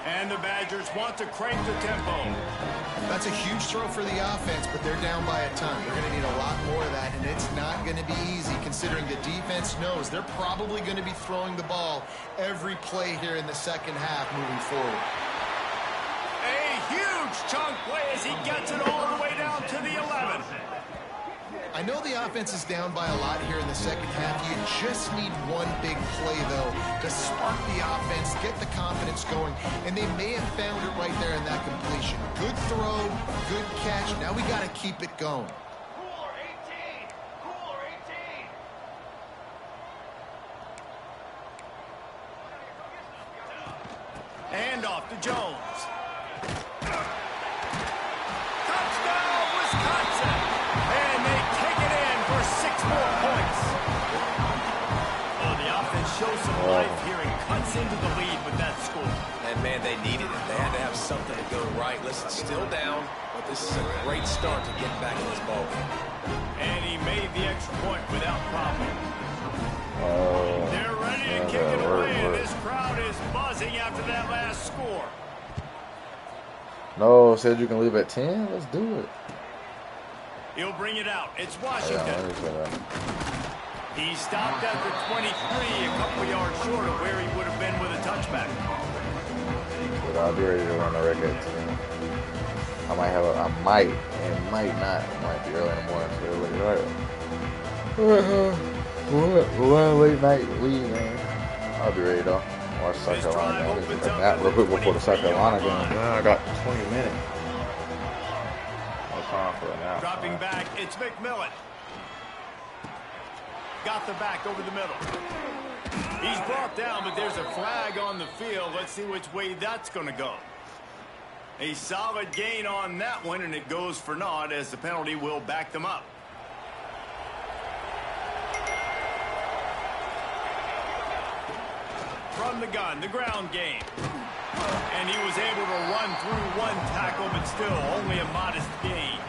And the Badgers want to crank the tempo. That's a huge throw for the offense, but they're down by a ton. They're going to need a lot more of that, and it's not going to be easy considering the defense knows they're probably going to be throwing the ball every play here in the second half moving forward. A huge chunk play as he gets it all the way down to the 11. I know the offense is down by a lot here in the second half. You just need one big play, though, to spark the offense, get the confidence going, and they may have found it right there in that completion. Good throw, good catch. Now we got to keep it going. Cooler 18. Cooler 18. Hand off to Jones. Touchdown, Wisconsin! And they take it in for 6 more points. Oh, the offense shows some life here and cuts into the lead with that score. And, man, they needed it. They had to have something to go right. Listen, still down, but this is a great start to getting back in this ballgame. And he made the extra point without problem. They're ready to kick it away, and this crowd is buzzing after that last score. No, said you can leave at 10. Let's do it. He'll bring it out. It's Washington. He stopped at the 23, a couple yards short of where he would have been with a touchback. But I'll be ready to run the record. I might have I might and might not. It might be early in the morning, so everybody late night lead, man. I'll be ready though. Watch South Carolina. I'm going to nap real quick before the South Carolina game. I got 20 minutes. No time for a nap. Dropping back, it's McMillan. Got the back over the middle. He's brought down, but there's a flag on the field. Let's see which way that's going to go. A solid gain on that one, and it goes for naught as the penalty will back them up. From the gun, the ground game. And he was able to run through one tackle, but still only a modest gain.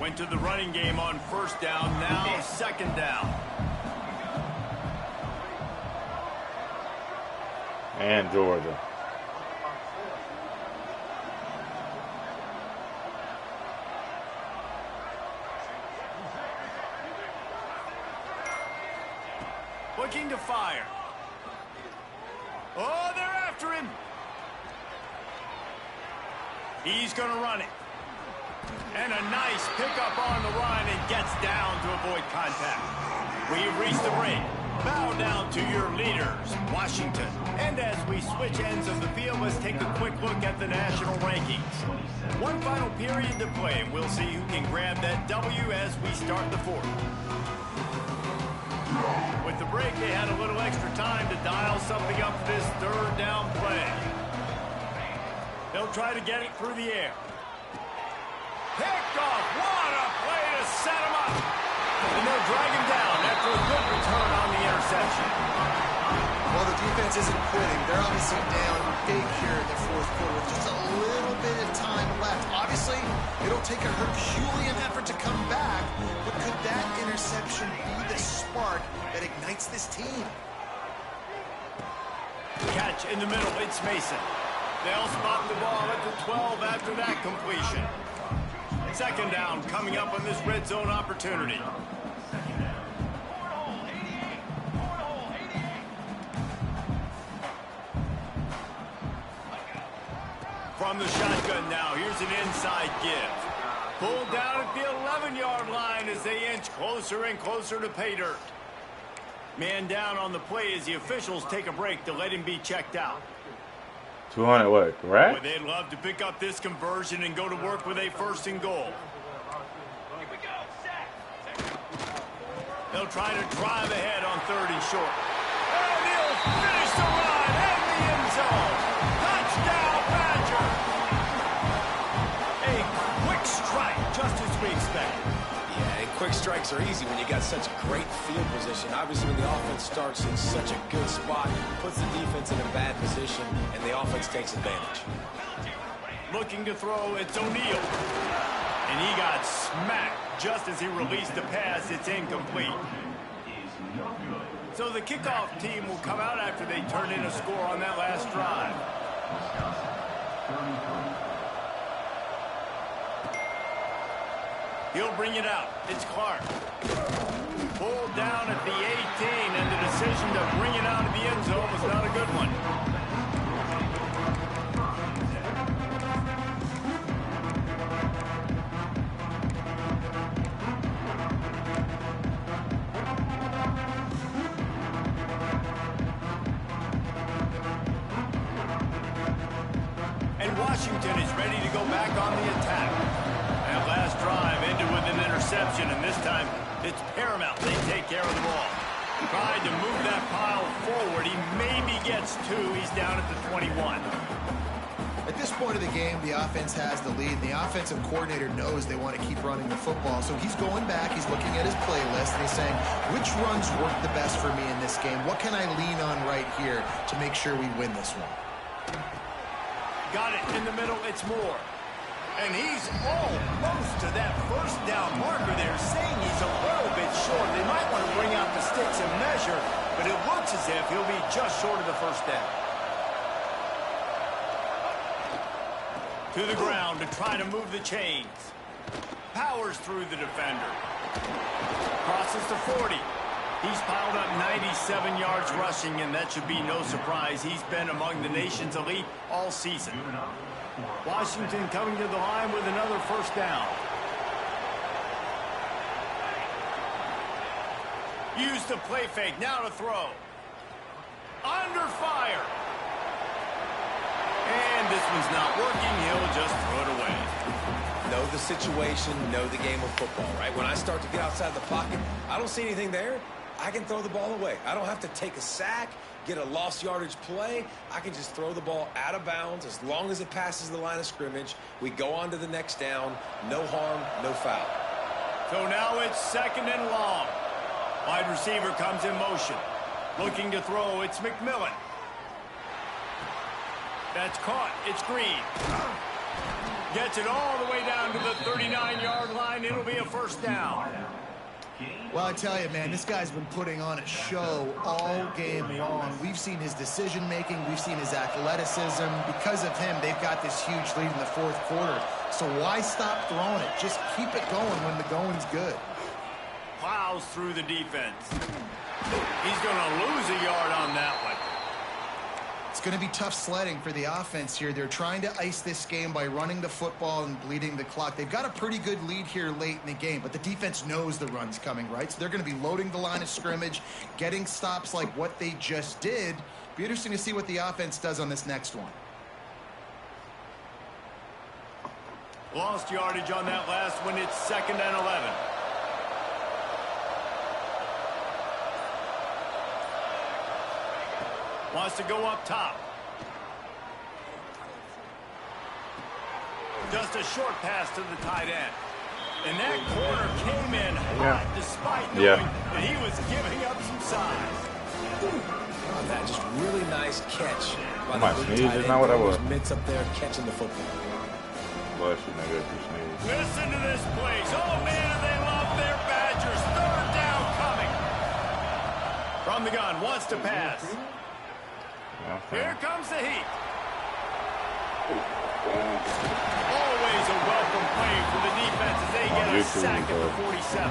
Went to the running game on first down, now second down. And Georgia. Looking to fire. Oh, they're after him. He's going to run it. And a nice pickup on the run and gets down to avoid contact. We've reached the break. Bow down to your leaders, Washington. And as we switch ends of the field, let's take a quick look at the national rankings. One final period to play, and we'll see who can grab that W as we start the fourth. With the break, they had a little extra time to dial something up for this third down play. They'll try to get it through the air. Picked off. What a play to set him up. And they'll drag him down after a good return on the interception. Well, the defense isn't quitting. They're obviously down big here in the fourth quarter with just a little bit of time left. Obviously, it'll take a Herculean effort to come back, but could that interception be the spark that ignites this team? catch in the middle. It's Mason. They'll spot the ball at the 12 after that completion. Second down coming up on this red zone opportunity. From the shotgun now, here's an inside give. Pulled down at the 11-yard line as they inch closer and closer to pay dirt. Man down on the play as the officials take a break to let him be checked out. 200 what, correct? Well, they'd love to pick up this conversion and go to work with a 1st and goal. They'll try to drive ahead on 3rd and short. And he'll finish the run in the end zone. Touchdown, Badger! A quick strike, just as we expected. Yeah, and quick strikes are easy when you got such great field position. Obviously, when the offense starts in such a good spot, puts the defense in a bad position, and the offense takes advantage. Looking to throw, it's O'Neal. And he got smacked just as he released the pass. It's incomplete. So the kickoff team will come out after they turn in a score on that last drive. He'll bring it out. It's Clark. Pulled down at the 18, and the decision to bring it out of the end zone was not a good one. And Washington is ready to go back on the attack. That last drive ended with an interception, and this time it's paramount they take care of the ball. Tried to move that pile forward. He maybe gets 2. He's down at the 21. At this point of the game, the offense has the lead. The offensive coordinator knows they want to keep running the football. So he's going back, he's looking at his playlist, and he's saying, which runs work the best for me in this game? What can I lean on right here to make sure we win this one? Got it in the middle, it's Moore. And he's almost to that 1st down marker there, saying he's a little bit short. They might want to bring out the sticks and measure, but it looks as if he'll be just short of the 1st down. To the ground to try to move the chains. Powers through the defender. Crosses to 40. He's piled up 97 yards rushing, and that should be no surprise. He's been among the nation's elite all season. Washington coming to the line with another 1st down. Use the play fake, now to throw. Under fire. And this one's not working, he'll just throw it away. Know the situation, know the game of football, right? When I start to get outside the pocket, I don't see anything there. I can throw the ball away. I don't have to take a sack, get a lost yardage play. I can just throw the ball out of bounds as long as it passes the line of scrimmage. We go on to the next down. No harm, no foul. So now it's 2nd and long. Wide receiver comes in motion. Looking to throw, it's McMillan. That's caught. It's Green. Gets it all the way down to the 39-yard line. It'll be a 1st down. Well, I tell you, man, this guy's been putting on a show all game long. We've seen his decision-making. We've seen his athleticism. Because of him, they've got this huge lead in the 4th quarter. So why stop throwing it? Just keep it going when the going's good. Plows through the defense. He's going to lose a yard on that one. It's going to be tough sledding for the offense here. They're trying to ice this game by running the football and bleeding the clock. They've got a pretty good lead here late in the game, but the defense knows the run's coming, right? So they're going to be loading the line of scrimmage, getting stops like what they just did. Be interesting to see what the offense does on this next one. Lost yardage on that last one. It's 2nd and 11. Wants to go up top. Just a short pass to the tight end. And that corner came in hot despite knowing that he was giving up some size. That just really nice catch. I might sneeze, is not what I was. Mitts up there catching the football. Bless you, nigga, if you sneeze. Listen to this place. Oh, man, they love their Badgers. 3rd down coming. From the gun, wants to pass. Here comes the heat. Always a welcome play for the defense as they get a sack at the 47.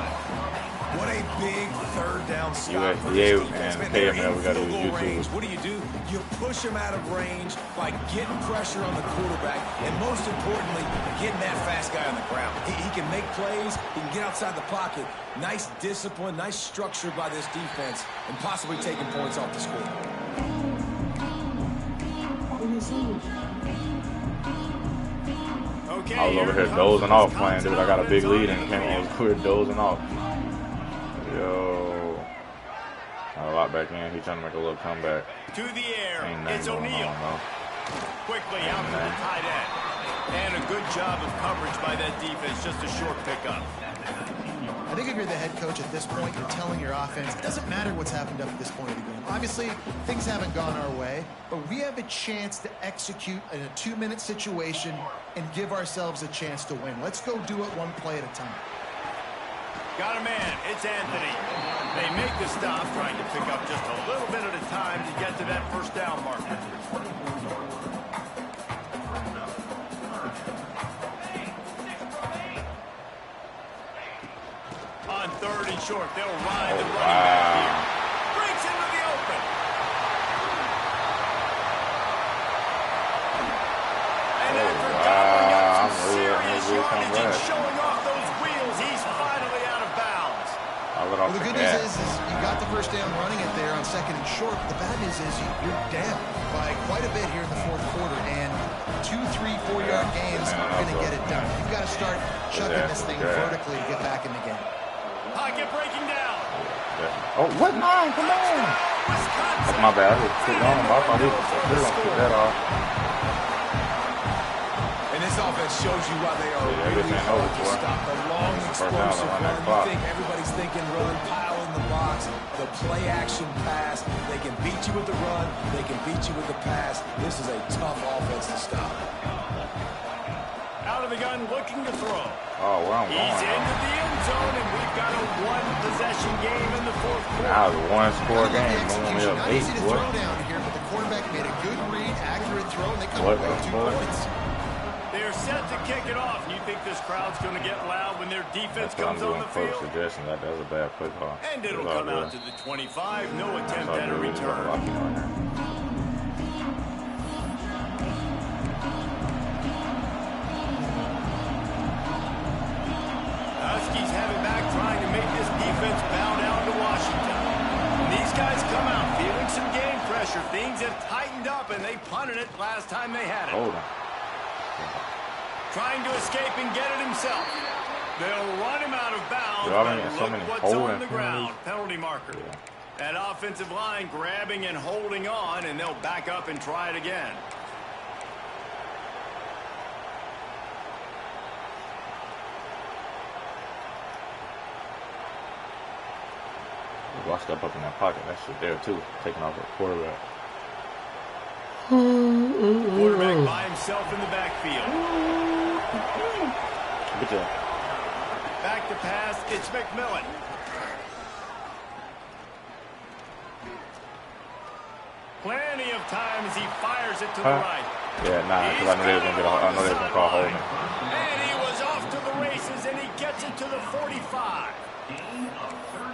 What a big third down stop for USDA this defense. and Man, they're KML, in we got to field do goal range. YouTube. What do? You push them out of range by getting pressure on the quarterback and, most importantly, getting that fast guy on the ground. He can make plays. He can get outside the pocket. Nice discipline, nice structure by this defense, and possibly taking points off the score. Okay, I was over here dozing off playing, dude. I got a big lead and came over here dozing off. Yo. I locked back in. He's trying to make a little comeback. To the air. Ain't It's nothing going O'Neal. on, though. Quickly out to the tight end. And a good job of coverage by that defense. Just a short pickup. I think if you're the head coach at this point, you're telling your offense, it doesn't matter what's happened up at this point of the game. Obviously, things haven't gone our way, but we have a chance to execute in a 2-minute situation and give ourselves a chance to win. Let's go do it one play at a time. Got a man. It's Anthony. They make the stop, trying to pick up just a little bit at a time to get to that first down marker. On third and short, they'll ride the running back here. Breaks into the open. And after gobbling up some serious yardage and showing off those wheels, he's finally out of bounds. Well, the good news is you got the first down running it there on second and short. The bad news is you're down by quite a bit here in the fourth quarter, and 2, 3, 4-yard gains are going to get it done. You've got to start chucking this thing vertically to get back in the game. Pocket breaking down. Oh, what? No, come on. That's my bad. I just put it on him. I thought he was going to put that off. And this offense shows you why they are really hard to stop. The long, explosive run. You think everybody's thinking run, pile in the box, the play-action pass. They can beat you with the run. They can beat you with the pass. This is a tough offense to stop. Out of the gun, looking to throw. Oh, where I'm going. He's into the end zone, and we've got a one-possession game in the fourth quarter. That was a one-score game. Only up 8. Not easy to What? throw down here, but the quarterback made a good read, accurate throw, and they come What away with 2 the fuck? points. They're set to kick it off. You think this crowd's going to get loud when their defense That's what I'm comes on doing. the First field? suggestion that was a bad play call. And it'll come out to the 25. No attempt at a return. Huskies have it back, trying to make this defense bow down to Washington. And these guys come out feeling some game pressure. Things have tightened up, and they punted it last time they had it. Hold on. Trying to escape and get it himself. They'll run him out of bounds, Yo, I but mean, so look many what's holding on the ground. penalties. Penalty marker. Yeah. That offensive line grabbing and holding on, and they'll back up and try it again. I'll step up in that pocket. That shit there, too. Taking off the quarterback. Quarterback by himself in the backfield. Good job. Back to pass, it's McMillan. Plenty of time as he fires it to the right. Yeah, nah, because I knew they was gonna get. I know they was gonna call holding. And he was off to the races, and he gets it to the 45.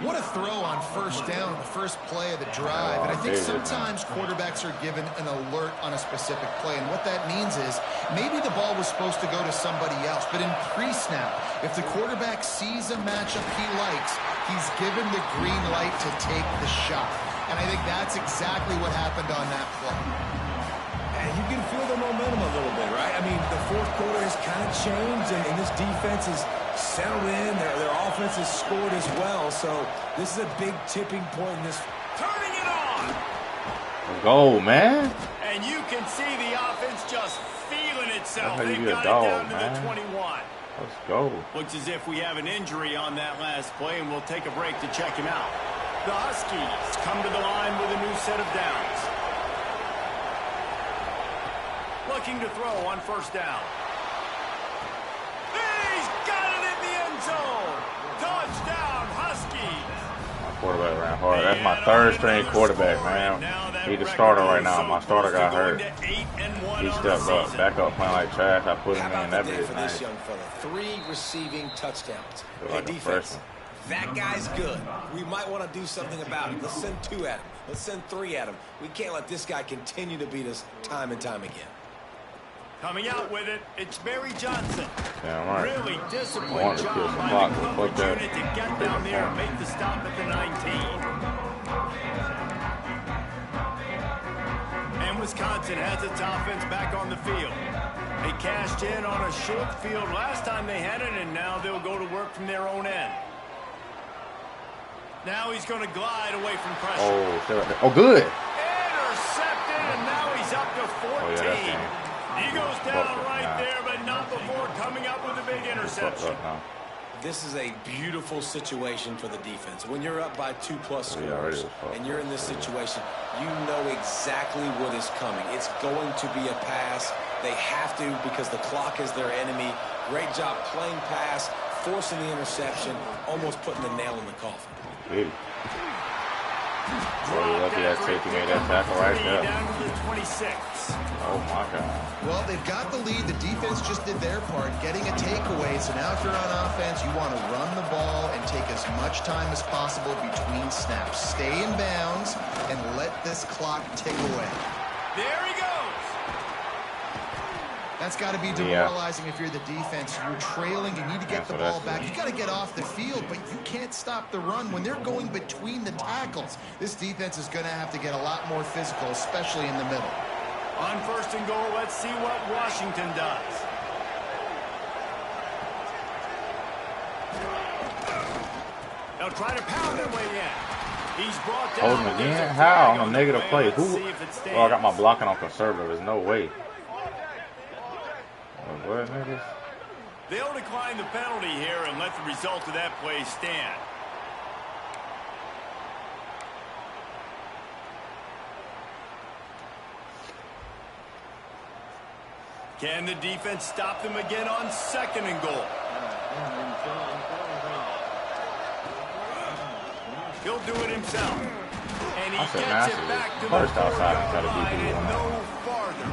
What a throw on first down, the first play of the drive. And I think sometimes quarterbacks are given an alert on a specific play. And what that means is maybe the ball was supposed to go to somebody else. But in pre-snap, if the quarterback sees a matchup he likes, he's given the green light to take the shot. And I think that's exactly what happened on that play. And you can feel the momentum a little bit, right? I mean, the fourth quarter has kind of changed, and this defense is settled in. Their offense has scored as well. So this is a big tipping point in this. Turning it on. Go, man. And you can see the offense just feeling itself. That's how you They've be a got dog, it down to man. the 21. Let's go. Looks as if we have an injury on that last play, and we'll take a break to check him out. The Huskies come to the line with a new set of downs. Looking to throw on first down. He's got it in the end zone. Touchdown, Huskies. My quarterback ran hard. That's my third string quarterback, man. Now that He's the record starter right is now. so My starter close to got going hurt. to 8-1 He on stepped the up, season. back up playing like trash. I put him How in. about That the day bit for nice. this young fella? 3 receiving touchdowns. Feel Hey, like a defense, freshman. that guy's good. We might want to do something about it. Let's send 2 at him. Let's send 3 at him. We can't let this guy continue to beat us time and time again. Coming out with it, it's Barry Johnson. Damn right. Really I disciplined wanted to kill job some by clock, the but coverage fuck that. unit to get down there and make the stop at the 19. And Wisconsin has its offense back on the field. They cashed in on a short field last time they had it, and now they'll go to work from their own end. Now he's going to glide away from pressure. Oh, shit right there. Oh, good. Intercepted, and now he's up to 14. Oh, yeah, that's game. He goes down Fucked up right now. there, but not before coming up with a big Fucked interception. up now. This is a beautiful situation for the defense. When you're up by 2+ already scores was fucked and you're in this situation, you know exactly what is coming. It's going to be a pass. They have to because the clock is their enemy. Great job playing pass, forcing the interception, almost putting the nail in the coffin. Dude. Really lucky that safety made that tackle right there. Down to the 26. Oh, my God. Well, they've got the lead. The defense just did their part, getting a takeaway. So now if you're on offense, you want to run the ball and take as much time as possible between snaps. Stay in bounds and let this clock tick away. There he goes. That's got to be demoralizing if you're the defense. You're trailing. You need to get the ball back. You got to get off the field, but you can't stop the run when they're going between the tackles. This defense is going to have to get a lot more physical, especially in the middle. On 1st and goal, let's see what Washington does. They'll try to pound their way in. He's brought down. Holding again? How? On a negative play. Who? Oh, I got my blocking on conservative. There's no way. What, niggas? They'll decline the penalty here and let the result of that play stand. Can the defense stop them again on 2nd and goal? He'll do it himself. And he That's a gets massive it back to the burst outside and 4-yard try to line beat and people. no farther.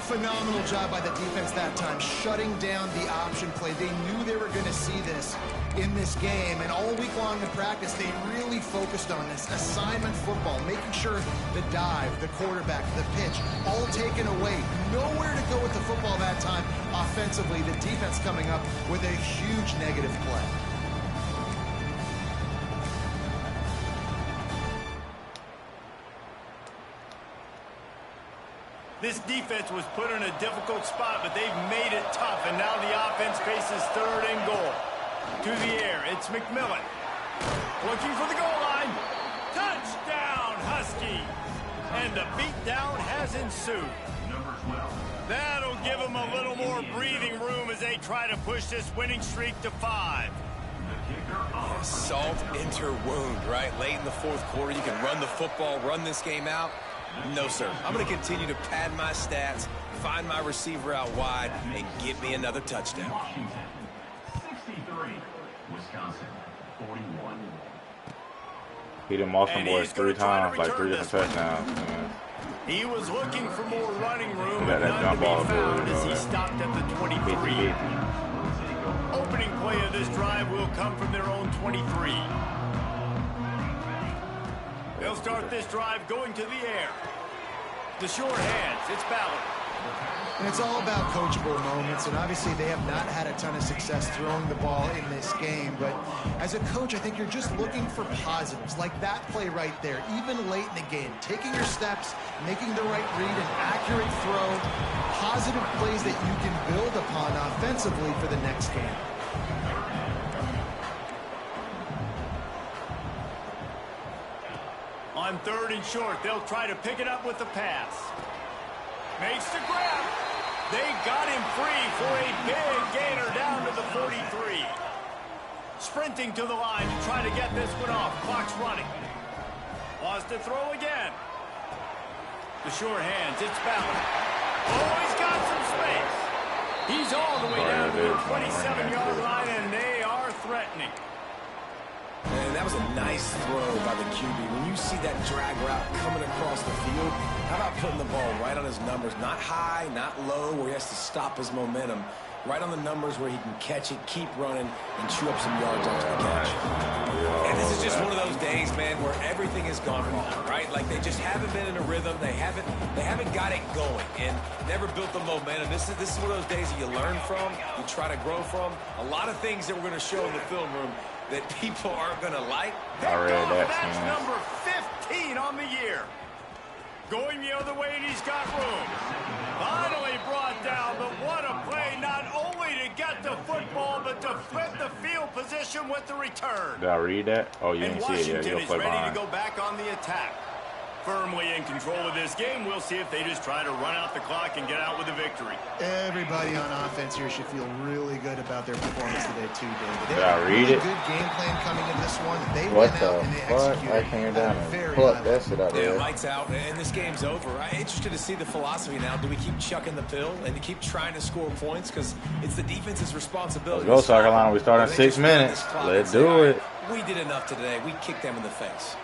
Phenomenal job by the defense that time, shutting down the option play. They knew they were going to see this in this game, and all week long in practice, they really focused on this assignment football, making sure the dive, the quarterback, the pitch, all taken away. Nowhere to go with the football that time. Offensively, the defense coming up with a huge negative play. This defense was put in a difficult spot, but they've made it tough, and now the offense faces 3rd and goal. To the air, it's McMillan. Looking for the goal line. Touchdown, Huskies! And the beatdown has ensued. That'll give them a little more breathing room as they try to push this winning streak to 5. Salt into wound, right? Late in the 4th quarter, you can run the football, run this game out. No, sir. I'm going to continue to pad my stats, find my receiver out wide, and get me another touchdown. Washington, 63. Wisconsin, 41. He done lost some And boys he's gonna 3 try to times, like 3 return different this one. touchdowns. Man. He was looking for more running room, He got and that none to jump be ball found ability, as he though. stopped at the 23. 50-50. Opening play of this drive will come from their own 23. They'll start this drive going to the air. The short hands, it's Ballard. And it's all about coachable moments, and obviously they have not had a ton of success throwing the ball in this game, but as a coach, I think you're just looking for positives, like that play right there, even late in the game, taking your steps, making the right read, an accurate throw, positive plays that you can build upon offensively for the next game. On 3rd and short, they'll try to pick it up with the pass. Makes the grab. They got him free for a big gainer down to the 43. Sprinting to the line to try to get this one off. Clock's running. Wants to throw again. The short hands, it's Ballard. Oh, he's got some space. He's all the way down to the 27-yard line, and they are threatening. And that was was a nice throw by the QB. When you see that drag route coming across the field, how about putting the ball right on his numbers? Not high, not low, where he has to stop his momentum. Right on the numbers where he can catch it, keep running, and chew up some yards after the catch. And this is just one of those days, man, where everything has gone wrong, right? Like they just haven't been in a rhythm. They haven't got it going and never built the momentum. This is one of those days that you learn from, you try to grow from. A lot of things that we're going to show in the film room that people aren't going to like. I read that. That's number 15 on the year. Going the other way, and he's got room. Finally brought down, but what a play, not only to get the football, but to flip the field position with the return. Did I read that? Oh, you And didn't see it yet. Washington You'll is play ready behind. to go back on the attack. Firmly in control of this game. We'll see if they just try to run out the clock and get out with a victory. Everybody on offense here should feel really good about their performance today, too, David. They Did I had a read really it? good game plan coming into this one. They What went the out and they fuck? executed I came down at a and very plucked high that shit out Yeah, there. lights out, and this game's over. I'm interested to see the philosophy now. Do we keep chucking the pill and to keep trying to score points? Because it's the defense's responsibility. Let's go, South Carolina. We start in Or they 6 just run minutes. this clock Let's and say, do "All it." right, we did enough today. We kicked them in the face.